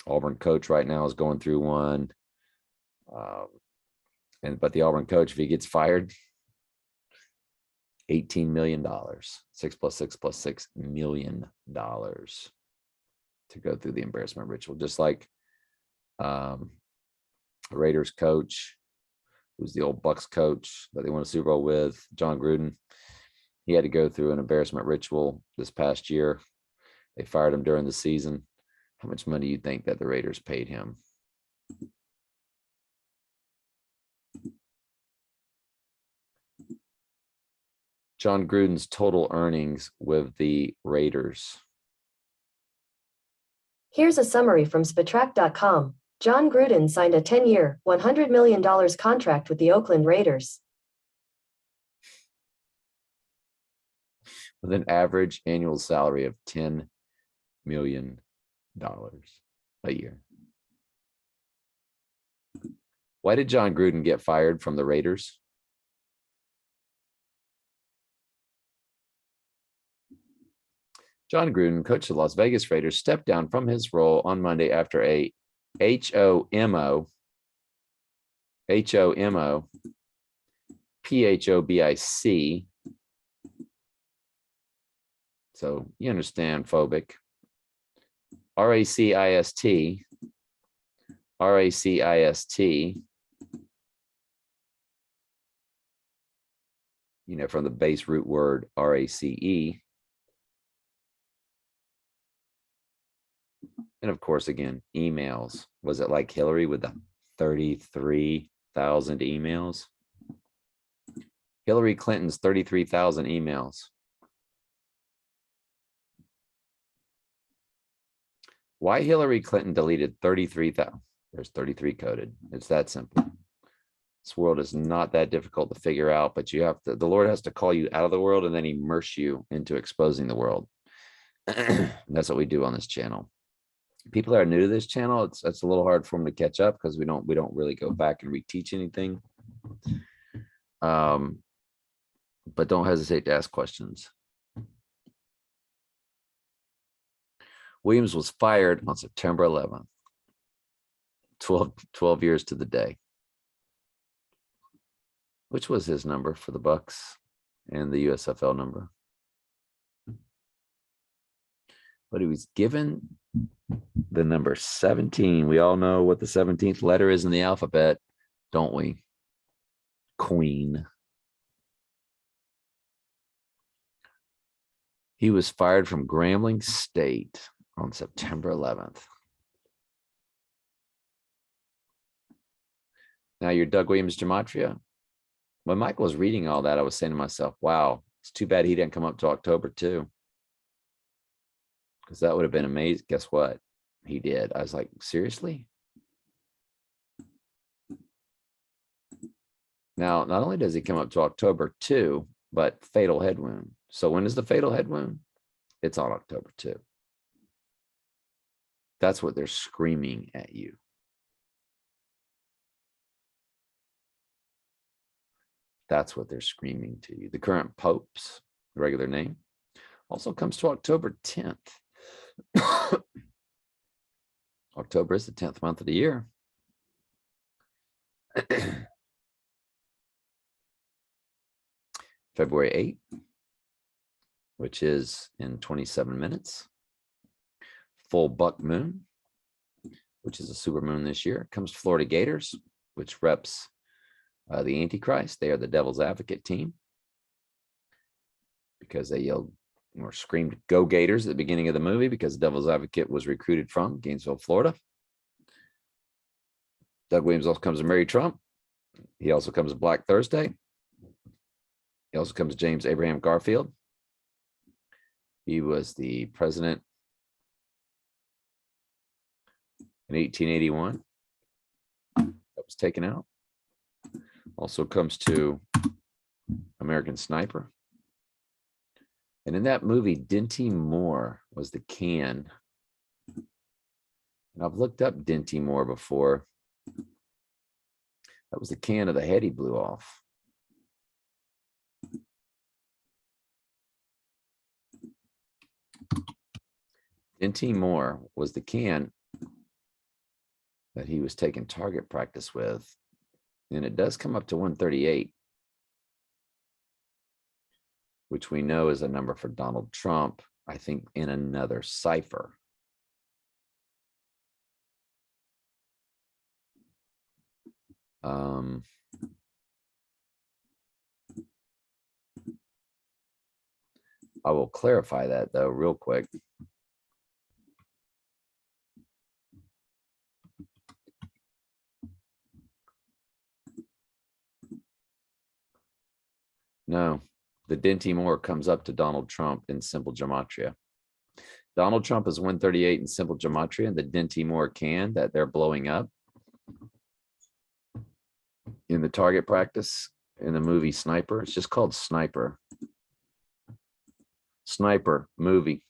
Auburn coach right now is going through one. But the Auburn coach, if he gets fired, $18 million, 6 plus 6 plus $6 million to go through the embarrassment ritual. Just like Raiders coach, who's the old Bucks coach that they won a Super Bowl with, John Gruden. He had to go through an embarrassment ritual this past year. They fired him during the season. How much money do you think that the Raiders paid him? John Gruden's total earnings with the Raiders. Here's a summary from Spatrack.com. John Gruden signed a 10-year, $100 million contract with the Oakland Raiders. With an average annual salary of $10 million a year. Why did John Gruden get fired from the Raiders? John Gruden, coach of the Las Vegas Raiders, stepped down from his role on Monday after a HOMO PHOBIC. So you understand phobic. RACIST. From the base root word RACE. And of course, again, emails. Was it like Hillary with the 33,000 emails? Hillary Clinton's 33,000 emails. Why Hillary Clinton deleted 33,000? There's 33 coded. It's that simple. This world is not that difficult to figure out, but the Lord has to call you out of the world and then immerse you into exposing the world. That's what we do on this channel. People that are new to this channel, it's a little hard for them to catch up because we don't really go back and reteach anything. But don't hesitate to ask questions. Williams was fired on September 11th, 12 years to the day. Which was his number for the Bucks and the USFL number. But he was given the number 17. We all know what the 17th letter is in the alphabet, don't we? Queen. He was fired from Grambling State on September 11th. Now you're Doug Williams Gematria. When Michael was reading all that, I was saying to myself, wow, it's too bad he didn't come up to October too. Because that would have been amazing. Guess what? He did. I was like, seriously? Now, not only does he come up to October 2, but fatal head wound. So when is the fatal head wound? It's on October 2. That's what they're screaming at you. That's what they're screaming to you. The current Pope's regular name also comes to October 10th. October is the 10th month of the year. February 8th, which is in 27 minutes. Full buck moon, which is a super moon this year, comes to Florida Gators, which reps the Antichrist. They are the devil's advocate team because they yelled or screamed "Go Gators" at the beginning of the movie because the devil's advocate was recruited from Gainesville, Florida. Doug Williams also comes to Mary Trump. He also comes to Black Thursday. He also comes to James Abraham Garfield. He was the president in 1881. That was taken out. Also comes to American Sniper. And in that movie, Dinty Moore was the can. And I've looked up Dinty Moore before. That was the can of the head he blew off. N.T. Moore was the can that he was taking target practice with. And it does come up to 138, which we know is a number for Donald Trump, I think, in another cipher. I will clarify that though real quick. No, the Dinty Moore comes up to Donald Trump in simple gematria. Donald Trump is 138 in simple gematria, and the Dinty Moore can that they're blowing up in the target practice in the movie Sniper. It's just called Sniper. Sniper movie.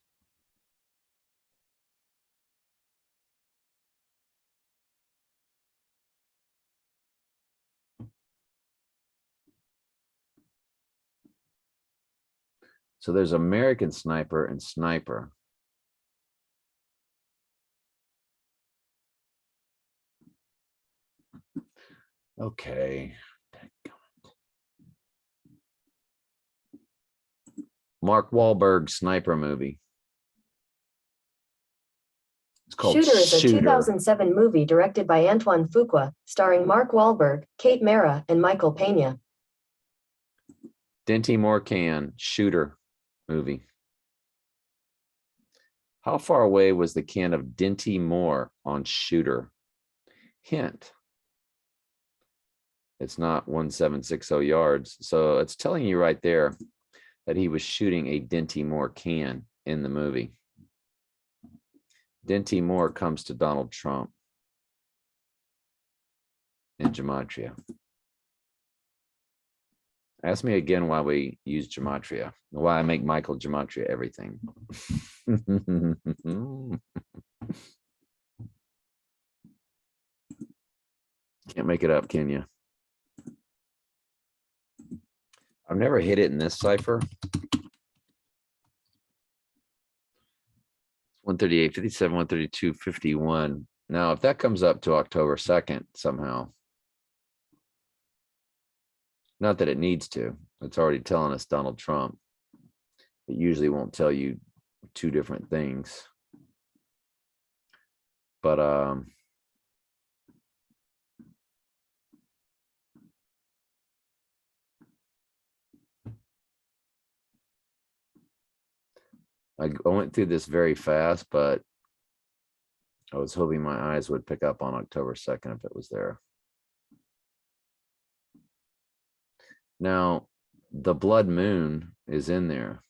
So there's American Sniper and Sniper. Okay. Mark Wahlberg Sniper movie. It's called Shooter is a Shooter. 2007 movie directed by Antoine Fuqua, starring Mark Wahlberg, Kate Mara, and Michael Pena. Dinty Moore can Shooter movie. How far away was the can of Dinty Moore on Shooter? Hint. It's not 1760 yards. So it's telling you right there that he was shooting a Dinty Moore can in the movie. Dinty Moore comes to Donald Trump in gematria. Ask me again why we use gematria. Why I make Michael gematria everything. Can't make it up, can you? I've never hit it in this cipher. 138, 57, 132, 51. Now, if that comes up to October 2nd somehow, not that it needs to, it's already telling us Donald Trump. It usually won't tell you two different things. But I went through this very fast, but I was hoping my eyes would pick up on October 2nd if it was there. Now, the blood moon is in there,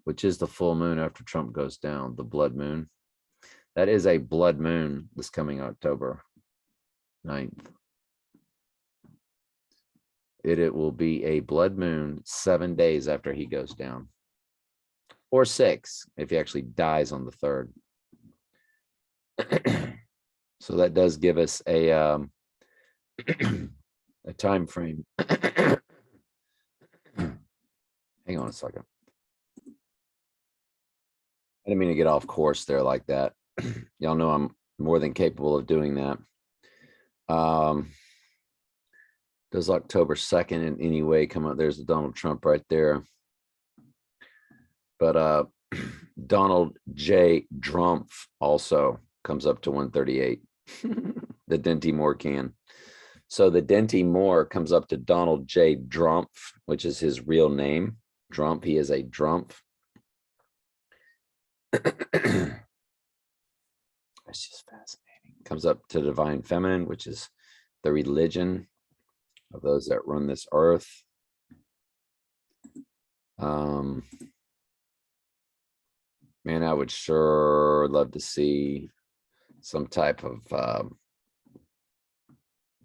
which is the full moon after Trump goes down, the blood moon. That is a blood moon this coming October 9th. It will be a blood moon 7 days after he goes down. Or 6 if he actually dies on the 3rd. So that does give us a a time frame. Hang on a second. I didn't mean to get off course there like that. Y'all know I'm more than capable of doing that. Does October 2nd in any way come up? There's Donald Trump right there. But Donald J. Drumpf also comes up to 138. The Dinty Moore can. So the Dinty Moore comes up to Donald J. Drumpf, which is his real name. Drumpf, he is a Drumpf. That's just fascinating. Comes up to Divine Feminine, which is the religion of those that run this earth. Man, I would sure love to see some type of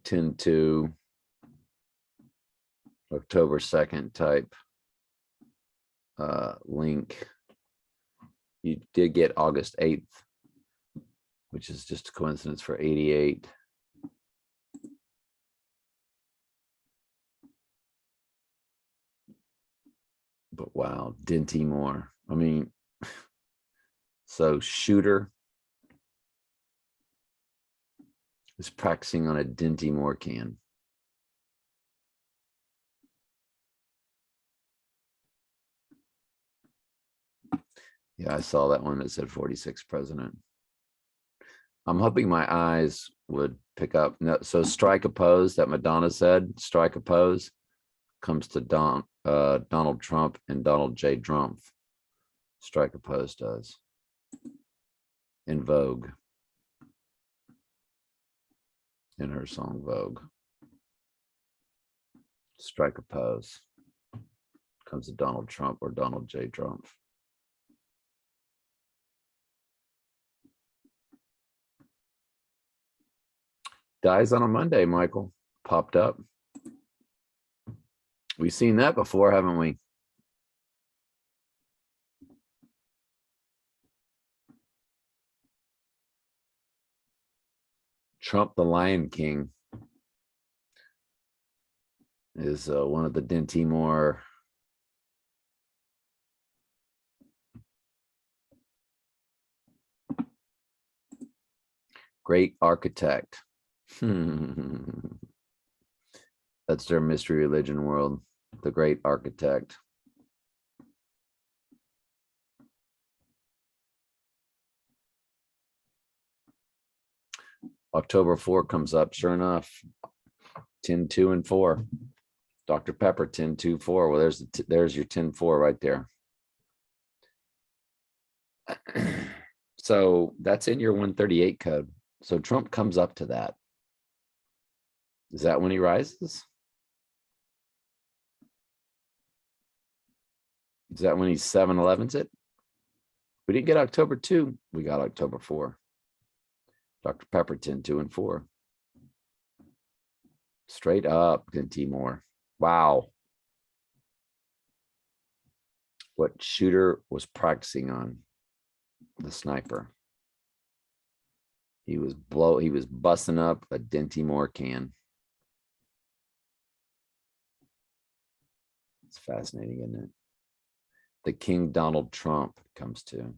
10-2 October 2nd type link. You did get August 8th, which is just a coincidence for 88. But wow, Dinty Moore. I mean, So shooter is practicing on a Dinty Moore can. Yeah, I saw that one that said 46 president. I'm hoping my eyes would pick up. No, so strike a pose that Madonna said, strike a pose comes to Donald Trump and Donald J. Trump. Strike a pose does. In Vogue. In her song Vogue. Strike a pose comes to Donald Trump or Donald J. Trump. Dies on a Monday, Michael. Popped up. We've seen that before, haven't we? Trump the Lion King is one of the Dinty Moore great architect. That's their mystery religion world. The great architect. October 4 comes up, sure enough. 10, 2, and 4. Dr. Pepper, 10, 2, 4. Well, there's your 10, 4 right there. So that's in your 138 code. So Trump comes up to that. Is that when he rises? Is that when he's 7-11's it? We didn't get October 2. We got October 4. Dr. Pepper, 10, 2, and 4. Straight up, Dinty Moore. Wow. What shooter was practicing on? The sniper. He was busting up a Dinty Moore can. It's fascinating, isn't it? The King Donald Trump comes to.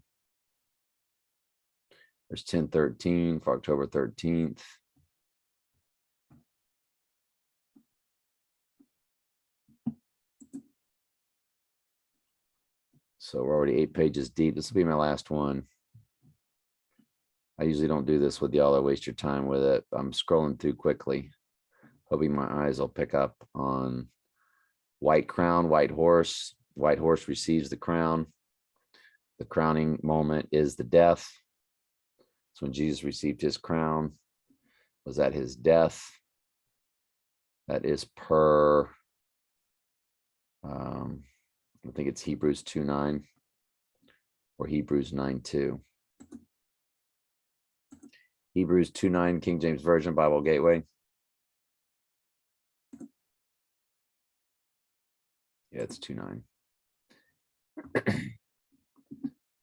There's 10-13 for October 13th. So we're already 8 pages deep. This will be my last one. I usually don't do this with y'all. I waste your time with it. I'm scrolling through quickly, hoping my eyes will pick up on white crown, white horse. White horse receives the crown. The crowning moment is the death. So when Jesus received his crown, was at his death. That is per, I think it's Hebrews 2:9 or Hebrews 9:2. Hebrews 2:9, King James Version, Bible Gateway. Yeah, it's 2:9.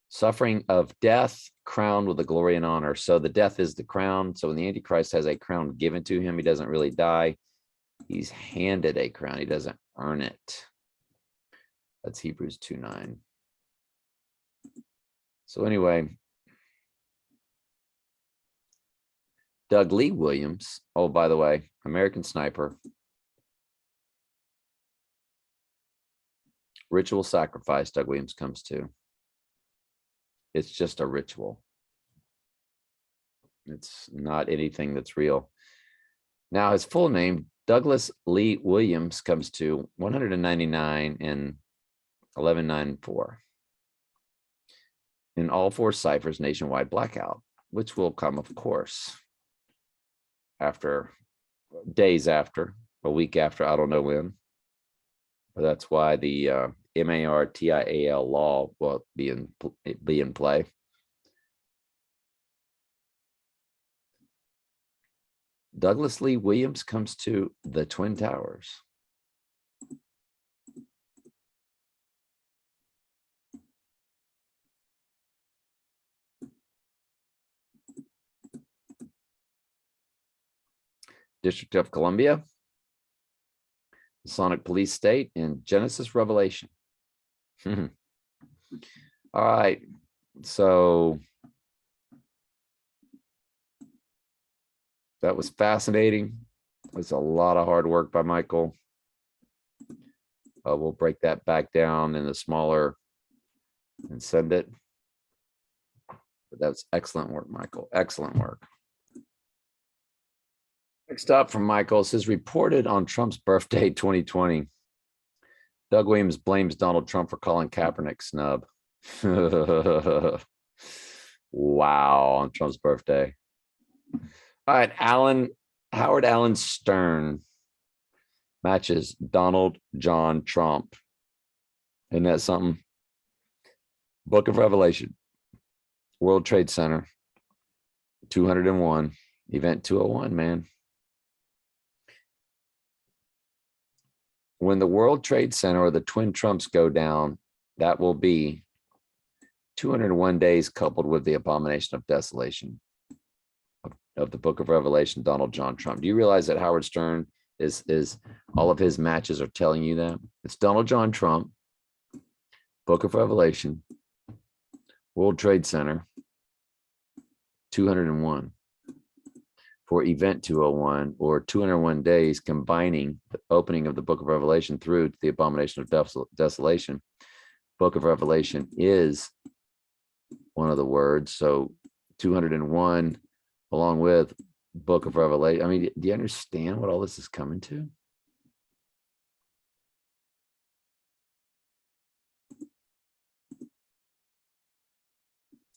Suffering of death, crowned with the glory and honor. So the death is the crown. So when the Antichrist has a crown given to him, he doesn't really die. He's handed a crown. He doesn't earn it. That's Hebrews 2:9. So anyway, Doug Lee Williams. Oh, by the way, American Sniper. Ritual sacrifice, Doug Williams comes to. It's just a ritual. It's not anything that's real. Now, his full name, Douglas Lee Williams, comes to 199 and 1194. In all 4 ciphers, nationwide blackout, which will come, of course, after days after, a week after, I don't know when. But that's why the MARTIAL law will be in play. Douglas Lee Williams comes to the Twin Towers. District of Columbia, Masonic Police State, and Genesis Revelation. All right. So that was fascinating. It was a lot of hard work by Michael. We'll break that back down in the smaller and send it. But that's excellent work, Michael. Excellent work. Next up from Michael, it says reported on Trump's birthday 2020. Doug Williams blames Donald Trump for calling Kaepernick snub. Wow, on Trump's birthday. All right, Howard Allen Stern matches Donald John Trump. Isn't that something? Book of Revelation, World Trade Center, 201, event 201, man. When the World Trade Center or the twin Trumps go down, that will be 201 days coupled with the abomination of desolation of the book of Revelation, Donald John Trump. Do you realize that Howard Stern is all of his matches are telling you that? It's Donald John Trump, book of Revelation, World Trade Center, 201 for event 201 or 201 days, combining the opening of the book of Revelation through to the abomination of desolation. Book of Revelation is one of the words. So 201 along with book of Revelation. I mean, do you understand what all this is coming to?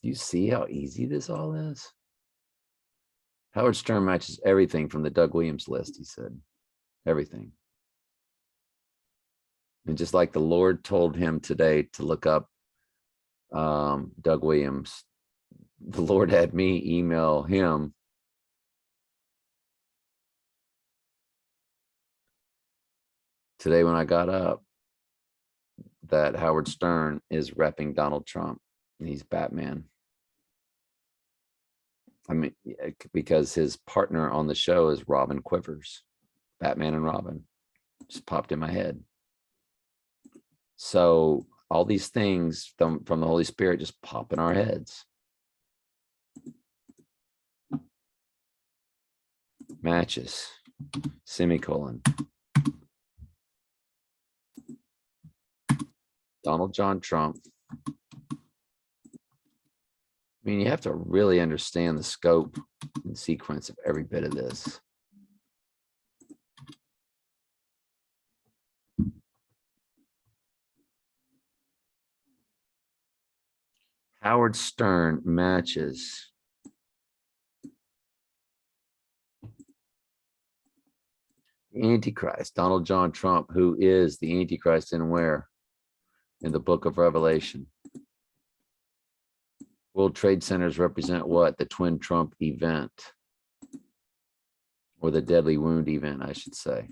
Do you see how easy this all is? Howard Stern matches everything from the Doug Williams list, he said. Everything. And just like the Lord told him today to look up Doug Williams, the Lord had me email him today when I got up that Howard Stern is repping Donald Trump. And he's Batman. I mean, because his partner on the show is Robin Quivers, Batman and Robin. Just popped in my head. So all these things from the Holy Spirit just pop in our heads. Matches, semicolon. Donald John Trump. I mean, you have to really understand the scope and sequence of every bit of this. Howard Stern matches the Antichrist, Donald John Trump, who is the Antichrist and where? In the book of Revelation. World Trade Centers represent what? The Twin Trump event, or the Deadly Wound event, I should say.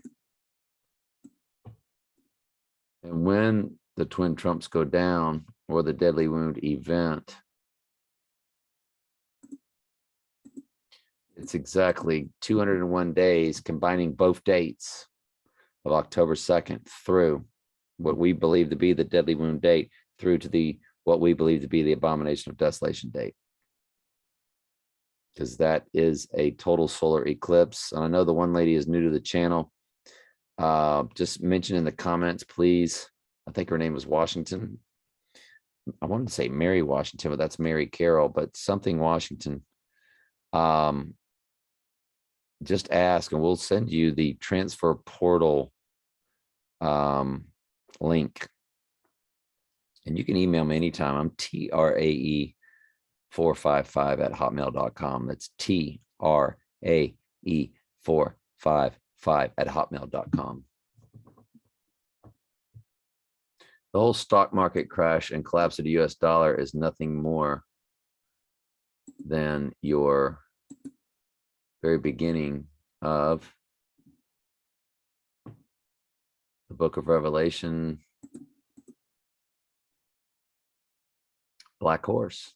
And when the Twin Trumps go down, or the Deadly Wound event, it's exactly 201 days, combining both dates of October 2nd through what we believe to be the Deadly Wound date through to the what we believe to be the abomination of desolation date. Because that is a total solar eclipse. And I know the one lady is new to the channel. Just mention in the comments, please. I think her name was Washington. I wanted to say Mary Washington, but that's Mary Carroll, but something Washington. Just ask and we'll send you the transfer portal link. And you can email me anytime. I'm trae455@hotmail.com. That's trae455@hotmail.com. The whole stock market crash and collapse of the US dollar is nothing more than your very beginning of the book of Revelation, Black Horse.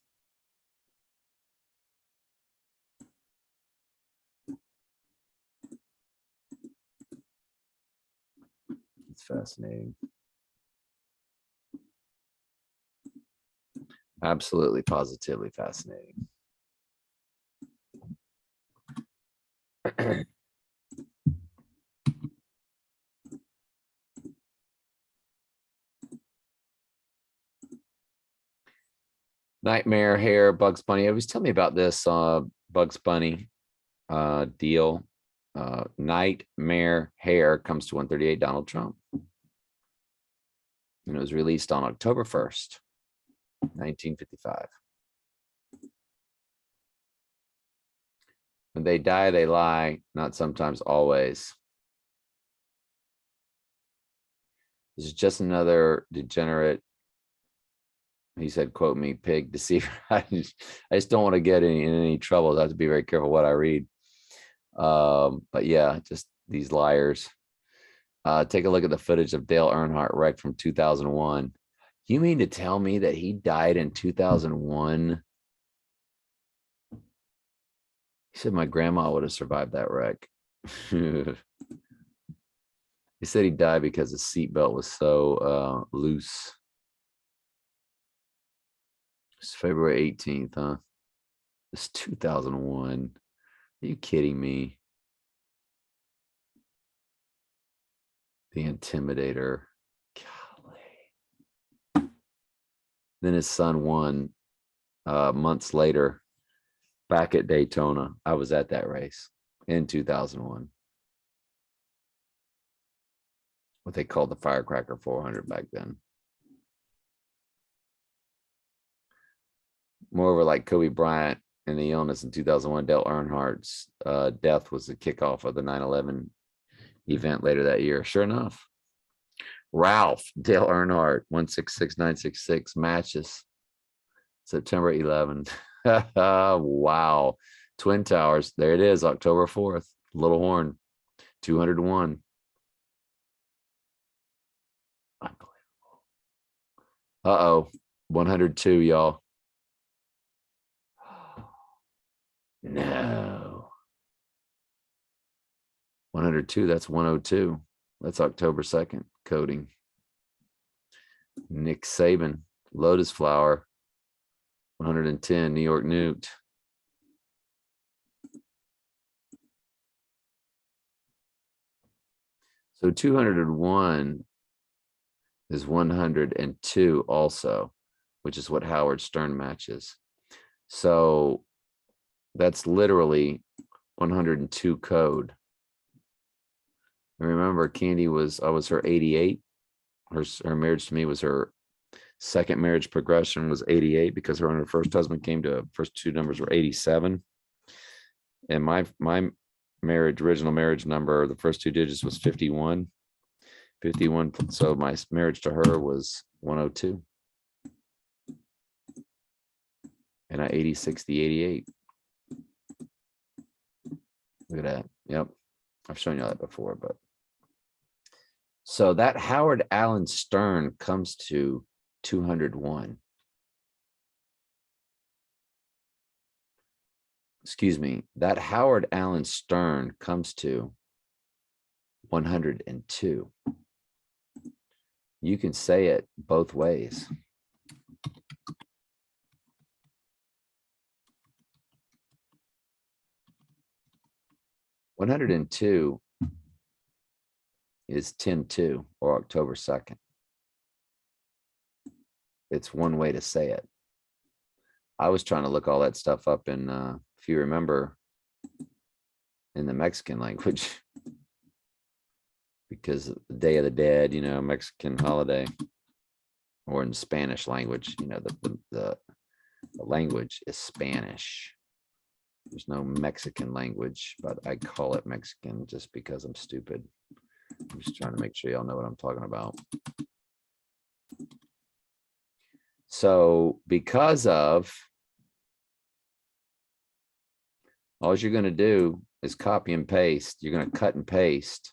It's fascinating. Absolutely, positively fascinating. Nightmare hair, Bugs Bunny. Always tell me about this Bugs Bunny deal. Nightmare hair comes to 138 Donald Trump. And it was released on October 1st, 1955. When they die, they lie, not sometimes, always. This is just another degenerate. He said, quote me, pig deceiver. I just don't want to get in any trouble. I have to be very careful what I read. But yeah, just these liars. Take a look at the footage of Dale Earnhardt wreck from 2001. You mean to tell me that he died in 2001? He said my grandma would have survived that wreck. He said he died because his seatbelt was so loose. It's February 18th, huh? It's 2001. Are you kidding me? The Intimidator. Golly. Then his son won months later back at Daytona. I was at that race in 2001. What they called the Firecracker 400 back then. Moreover, like Kobe Bryant and the illness in 2001, Dale Earnhardt's death was the kickoff of the 9/11 event later that year. Sure enough, Ralph Dale Earnhardt 166966 matches September 11. Wow, Twin Towers. There it is, October 4th. Little Horn 201. Unbelievable. 102, y'all. No. 102, that's 102. That's October 2nd, coding. Nick Saban, Lotus Flower, 110, New York Newt. So 201 is 102 also, which is what Howard Stern matches. So that's literally 102 code. And remember, Candy I was her 88. Her marriage to me was her second marriage progression was 88 because her and her first husband came to first two numbers were 87. And my original marriage number, the first two digits was 51. 51. So my marriage to her was 102. And I 86 the 88. Look at that. Yep. I've shown you that before, but so that Howard Allen Stern comes to 201. Excuse me. That Howard Allen Stern comes to 102. You can say it both ways. $102 is 10/2 or October 2nd. It's one way to say it. I was trying to look all that stuff up in, if you remember, in the Mexican language, because the Day of the Dead, Mexican holiday, or in Spanish language, the language is Spanish. There's no Mexican language, but I call it Mexican just because I'm stupid. I'm just trying to make sure y'all know what I'm talking about. So because of, all you're going to do is copy and paste. You're going to cut and paste.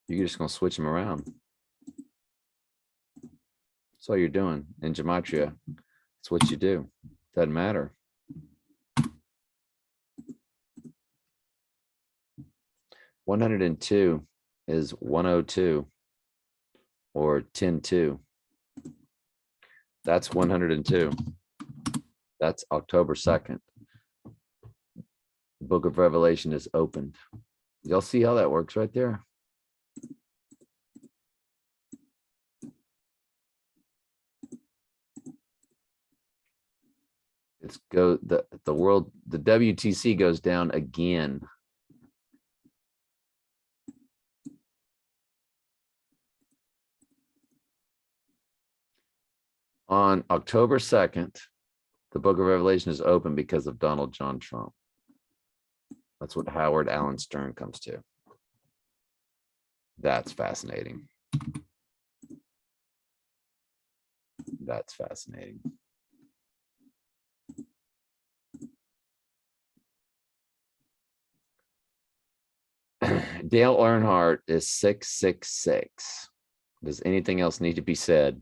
You're just going to switch them around. That's all you're doing in gematria. That's what you do. Doesn't matter. $102 is 102 or 10-2. That's 102. That's October 2nd. Book of Revelation is opened. Y'all see how that works right there? It's the world, the WTC goes down again. On October 2nd, the book of Revelation is open because of Donald John Trump. That's what Howard Allen Stern comes to. That's fascinating. That's fascinating. Dale Earnhardt is 666. Does anything else need to be said?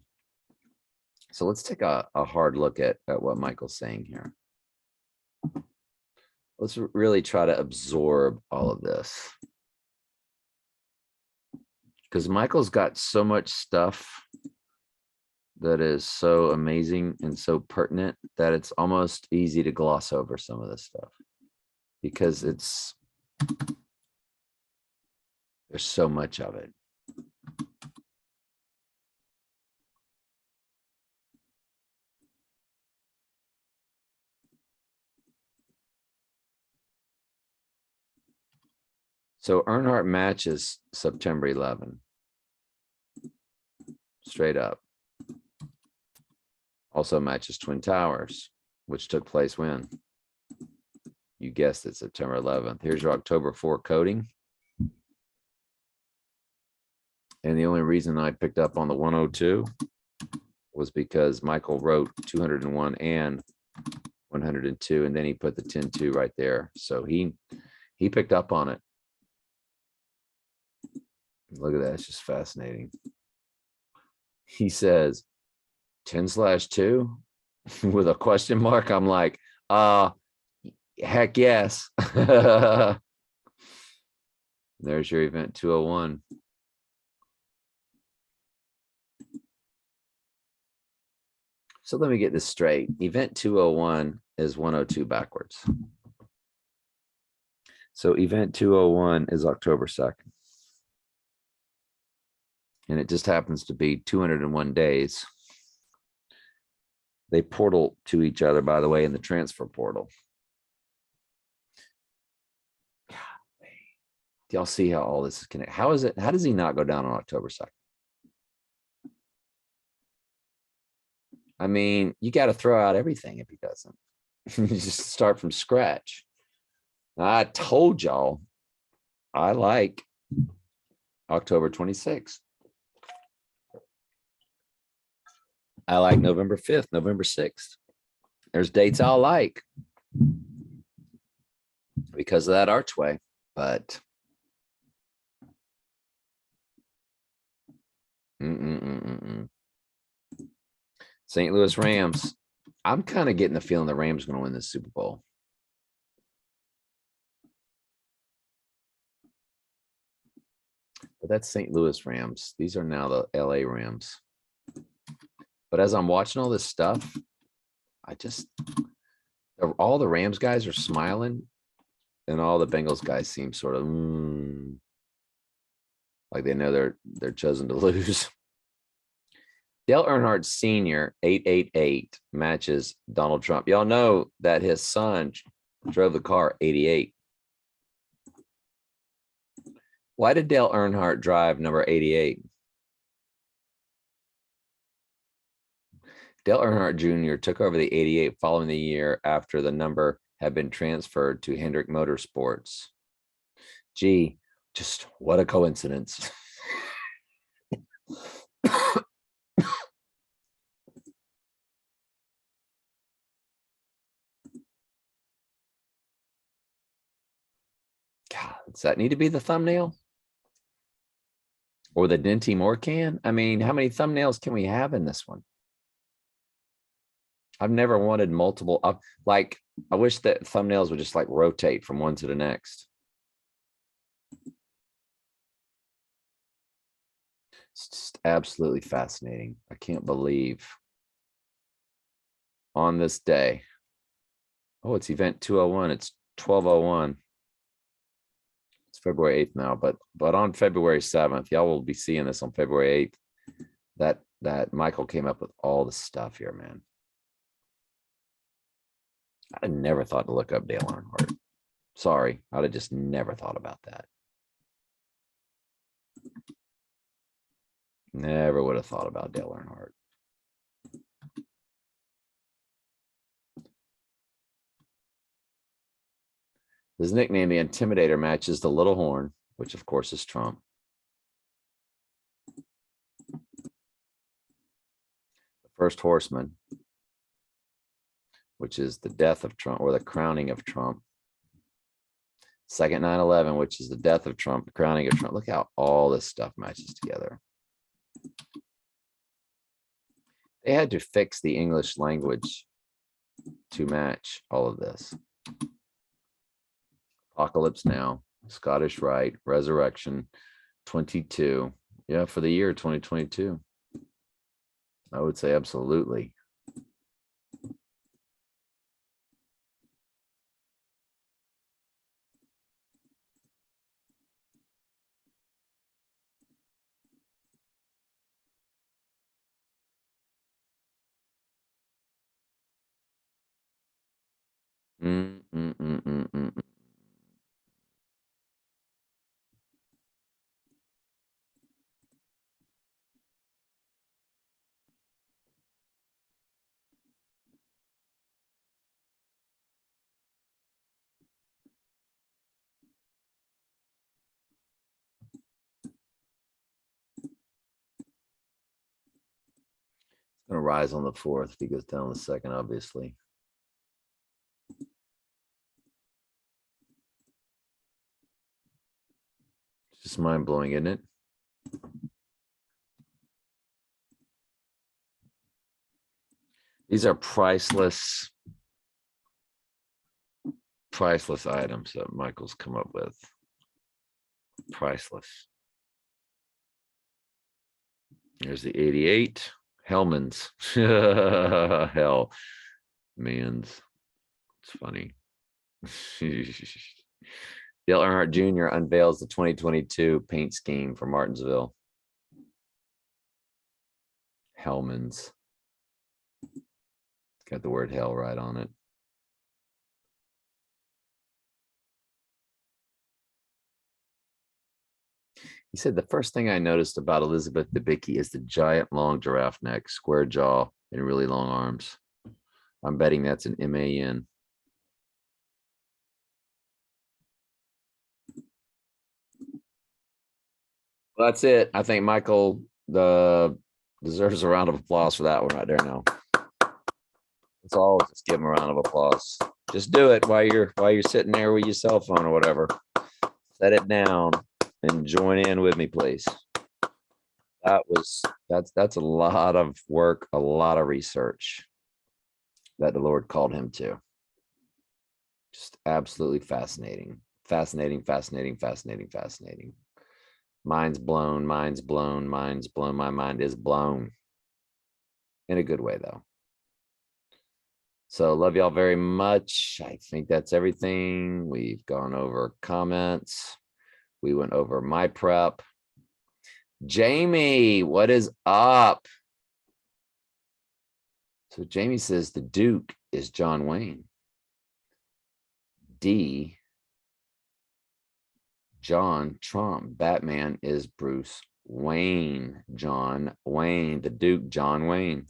So let's take a hard look at what Michael's saying here. Let's really try to absorb all of this. Because Michael's got so much stuff that is so amazing and so pertinent that it's almost easy to gloss over some of this stuff. Because there's so much of it. So Earnhardt matches September 11. Straight up. Also matches Twin Towers, which took place when? You guessed it, September 11th. Here's your October 4 coding. And the only reason I picked up on the 102 was because Michael wrote 201 and 102, and then he put the 10-2 right there. So he picked up on it. Look at that. It's just fascinating. He says 10/2 with a question mark. I'm like, heck yes. There's your event 201. So let me get this straight. Event 201 is 102 backwards. So event 201 is October 2nd. And it just happens to be 201 days. They portal to each other, by the way, in the transfer portal. Do y'all see how all this is connected? How does he not go down on October 2nd? I mean, you got to throw out everything if he doesn't. You just start from scratch. I told y'all I like October 26th. I like November 5th, November 6th. There's dates I like because of that archway, but St. Louis Rams. I'm kind of getting the feeling the Rams are going to win this Super Bowl. But that's St. Louis Rams. These are now the LA Rams. But as I'm watching all this stuff, all the Rams guys are smiling and all the Bengals guys seem sort of like they know they're chosen to lose. Dale Earnhardt Sr., 888, matches Donald Trump. Y'all know that his son drove the car 88. Why did Dale Earnhardt drive number 88? Dale Earnhardt Jr. took over the 88 following the year after the number had been transferred to Hendrick Motorsports. Gee, just what a coincidence. God, does that need to be the thumbnail? Or the Denty Moore can? I mean, how many thumbnails can we have in this one? I've never wanted multiple up. Like, I wish that thumbnails would just like rotate from one to the next. It's just absolutely fascinating. I can't believe on this day. Oh, it's event 201. It's 1201. It's February 8th now, but on February 7th, y'all will be seeing this on February 8th. That Michael came up with all the stuff here, man. I never thought to look up Dale Earnhardt. Sorry, I'd have just never thought about that. Never would have thought about Dale Earnhardt. His nickname, the Intimidator, matches the Little Horn, which of course is Trump. The First Horseman, which is the death of Trump or the crowning of Trump. Second 9/11, which is the death of Trump, the crowning of Trump. Look how all this stuff matches together. They had to fix the English language to match all of this. Apocalypse Now, Scottish Rite, Resurrection, 22. Yeah, for the year 2022. I would say absolutely. It's going to rise on the 4th if he goes down the 2nd, obviously. It's just mind blowing, isn't it? These are priceless items that Michael's come up with. Priceless. There's the 88 Hellman's. Hell, man's. It's funny. Dale Earnhardt Jr. unveils the 2022 paint scheme for Martinsville. Hellman's. It's got the word hell right on it. He said, the first thing I noticed about Elizabeth Debicki is the giant long giraffe neck, square jaw, and really long arms. I'm betting that's an MAN. Well, that's it. I think Michael deserves a round of applause for that one right there now. Let's all just give him a round of applause. Just do it while you're sitting there with your cell phone or whatever. Set it down and join in with me, please. That's a lot of work, a lot of research that the Lord called him to. Just absolutely fascinating. Fascinating. Mind's blown. My mind is blown. In a good way, though. So love y'all very much. I think that's everything. We've gone over comments. We went over my prep. Jamie, what is up? So Jamie says the Duke is John Wayne. D, John Trump. Batman is Bruce Wayne. John Wayne, the Duke, John Wayne.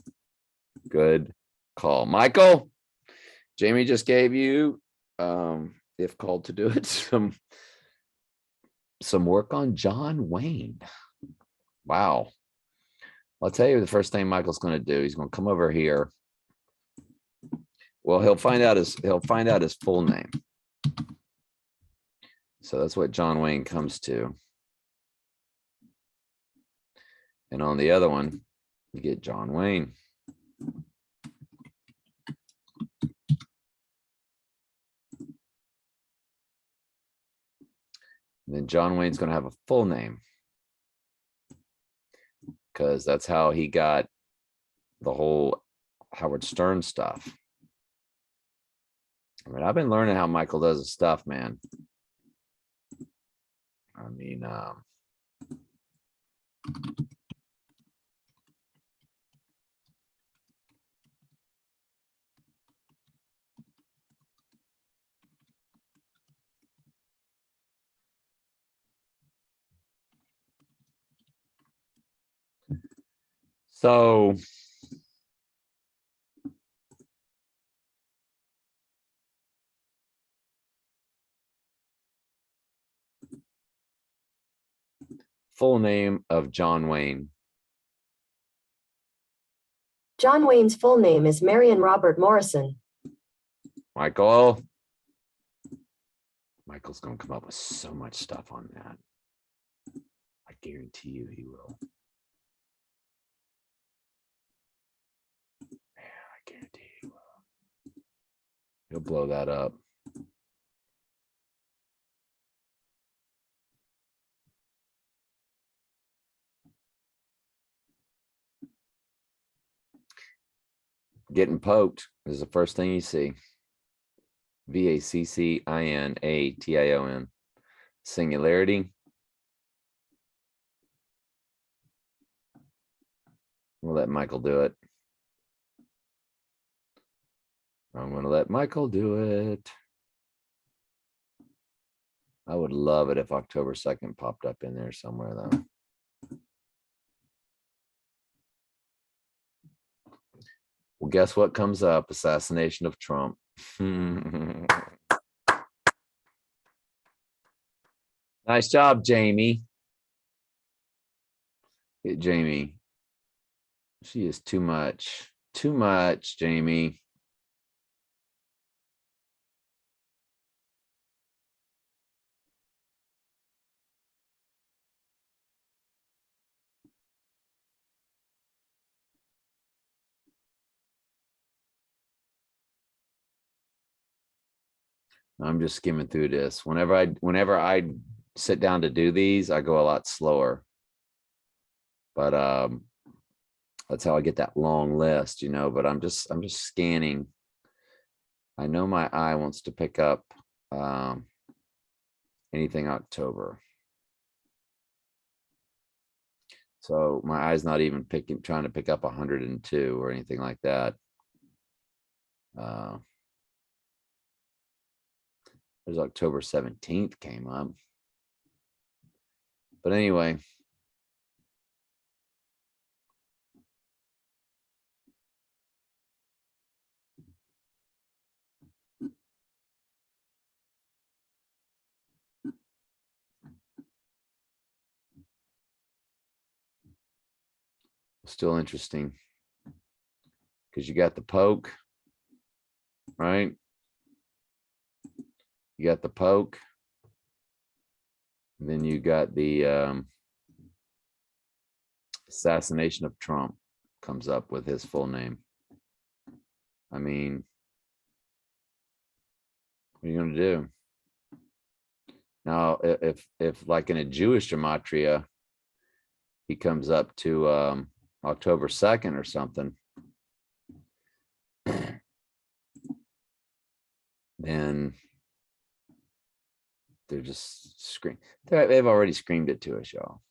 Good call. Michael, Jamie just gave you, if called to do it, some work on John Wayne. Wow. I'll tell you the first thing Michael's going to do. He's going to come over here. Well, he'll find out his full name. So that's what John Wayne comes to. And on the other one, you get John Wayne. And then John Wayne's going to have a full name. because that's how he got the whole Howard Stern stuff. I mean, I've been learning how Michael does his stuff, man. I mean, so full name of John Wayne. John Wayne's full name is Marion Robert Morrison. Michael's gonna come up with so much stuff on that. I guarantee you he will. Man, I guarantee he will. He'll blow that up. Getting poked is the first thing you see. VACCINATION. Singularity. We'll let Michael do it. I'm going to let Michael do it. I would love it if October 2nd popped up in there somewhere, though. Well, guess what comes up? Assassination of Trump. Nice job, Jamie. Hey, Jamie. She is too much. Too much, Jamie. I'm just skimming through this. Whenever I sit down to do these, I go a lot slower. But that's how I get that long list, you know, but I'm just scanning. I know my eye wants to pick up anything October. So my eye's not even trying to pick up 102 or anything like that. There's October 17th came up. But anyway. Still interesting. Because you got the poke, right? You got the poke. And then you got the assassination of Trump comes up with his full name. I mean, what are you going to do? Now, if like in a Jewish gematria, he comes up to October 2nd or something, then they're just screaming. They've already screamed it to us, y'all.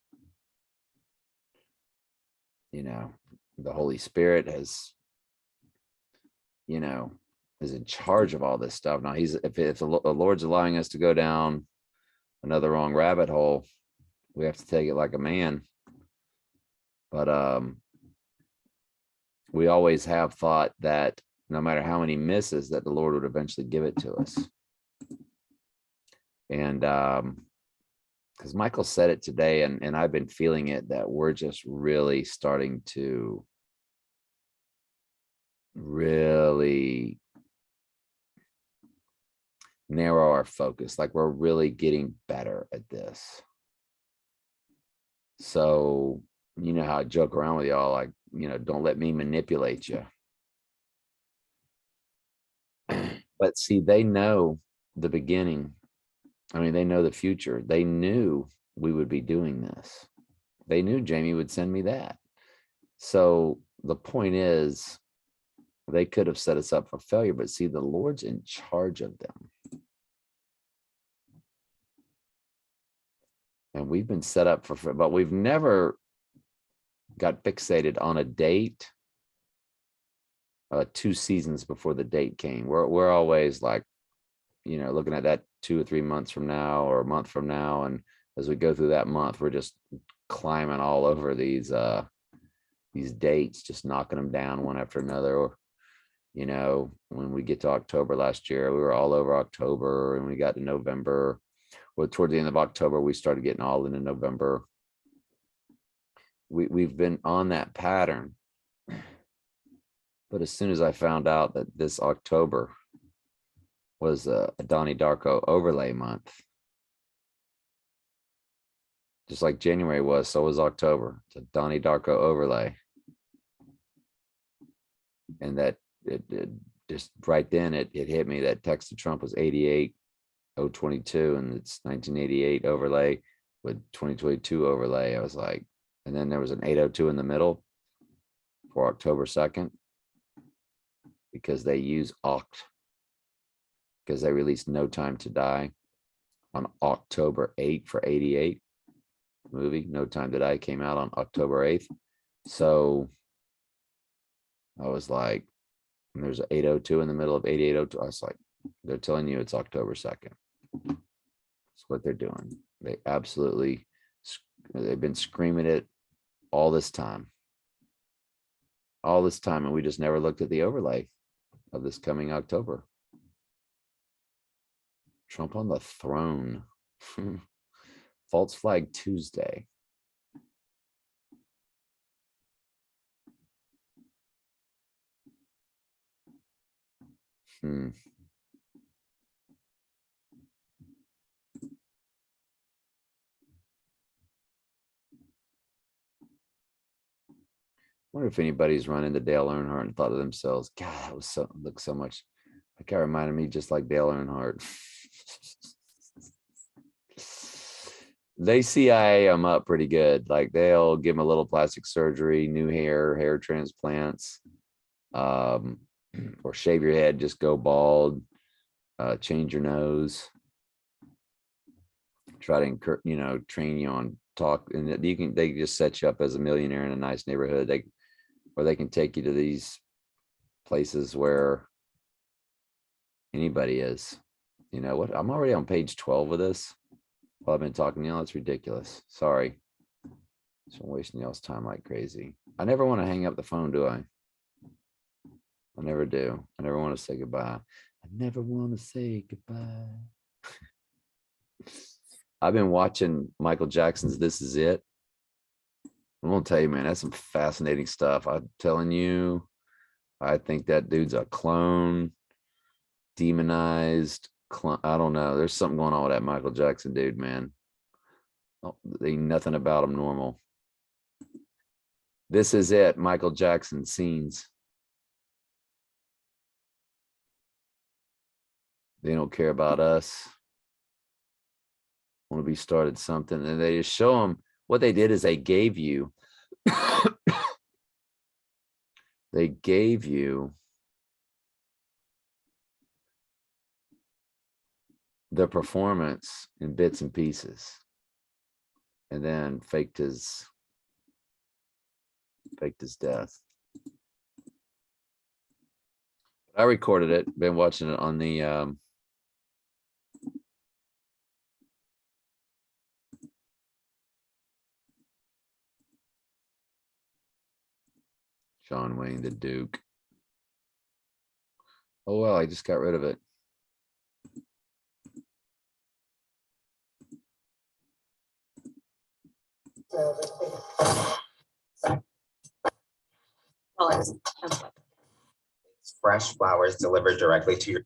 You know, the Holy Spirit has, you know, is in charge of all this stuff. Now if the Lord's allowing us to go down another wrong rabbit hole, we have to take it like a man. But we always have thought that no matter how many misses, that the Lord would eventually give it to us. And because Michael said it today, and I've been feeling it, that we're just really starting to really narrow our focus. Like we're really getting better at this. So, you know how I joke around with y'all, like, you know, don't let me manipulate you. But see, they know the beginning. I mean, they know the future. They knew we would be doing this. They knew Jamie would send me that. So the point is, they could have set us up for failure, but see, the Lord's in charge of them. And we've been set up for, but we've never got fixated on a date 2 seasons before the date came. We're always like, looking at that 2 or 3 months from now or a month from now. And as we go through that month, we're just climbing all over these dates, just knocking them down one after another. Or, when we get to October last year, we were all over October, and we got to November. Well, toward the end of October, we started getting all into November. We've been on that pattern. But as soon as I found out that this October was a Donnie Darko overlay month, just like January was, so was October. It's a Donnie Darko overlay. And that it just right then it hit me that text to Trump was 88,022, and it's 1988 overlay with 2022 overlay. I was like, and then there was an 802 in the middle for October 2nd, because they use Oct, because they released No Time to Die on October 8th for 88. Movie No Time to Die came out on October 8th. So I was like, and there's an 802 in the middle of 8802. I was like, they're telling you it's October 2nd. That's what they're doing. They absolutely, they've been screaming it all this time. And we just never looked at the overlay of this coming October. Trump on the throne. False flag Tuesday. Wonder if anybody's run into Dale Earnhardt and thought to themselves, God, that was looks so much like, that reminded me just like Dale Earnhardt. They CIA him up pretty good. Like, they'll give him a little plastic surgery, new hair transplants, or shave your head, just go bald, change your nose, try to train you on talk, and they just set you up as a millionaire in a nice neighborhood. They can take you to these places where anybody is. You know what? I'm already on page 12 of this. Well, I've been talking, that's ridiculous. Sorry. So I'm wasting y'all's time like crazy. I never want to hang up the phone, do I? I never do. I never want to say goodbye. I never want to say goodbye. I've been watching Michael Jackson's This Is It. I'm gonna tell you, man, that's some fascinating stuff. I'm telling you, I think that dude's a clone, demonized clone. I don't know. There's something going on with that Michael Jackson dude, man. Oh, ain't nothing about him normal. This Is It, Michael Jackson scenes. They don't care about us. Want to be started something, and they just show them what they did. Is they gave you the performance in bits and pieces, and then faked his death. I recorded it, been watching it on the John Wayne the Duke. Oh well, I just got rid of it. Fresh flowers delivered directly to your.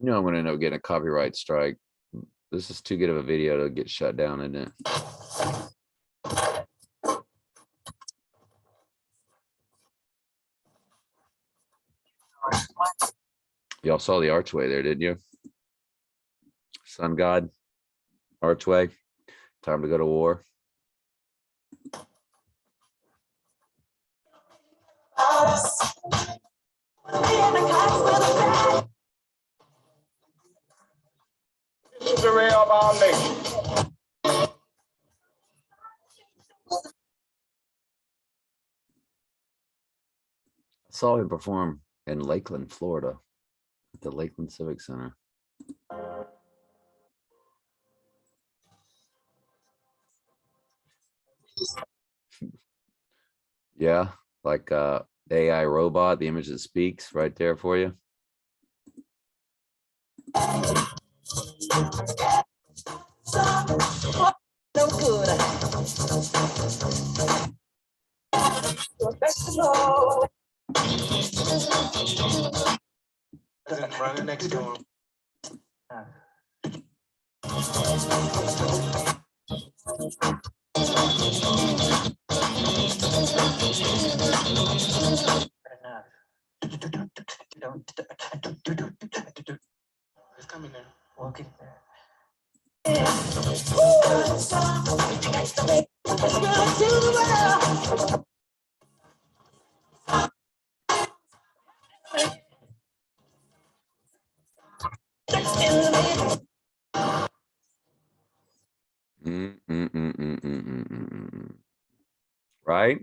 I'm going to end up getting a copyright strike. This is too good of a video to get shut down, isn't it? Y'all saw the archway there, didn't you? Sun God, archway. Time to go to war. History of our nation. I saw him perform in Lakeland, Florida, at the Lakeland Civic Center. Yeah, like AI robot, the image that speaks right there for you. No good. Running next to him. It's coming there. Walk it there. Right?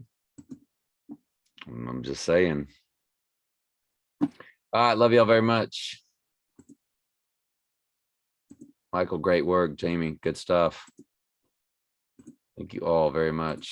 I'm just saying. All right, love y'all very much. Michael, great work. Jamie, good stuff. Thank you all very much.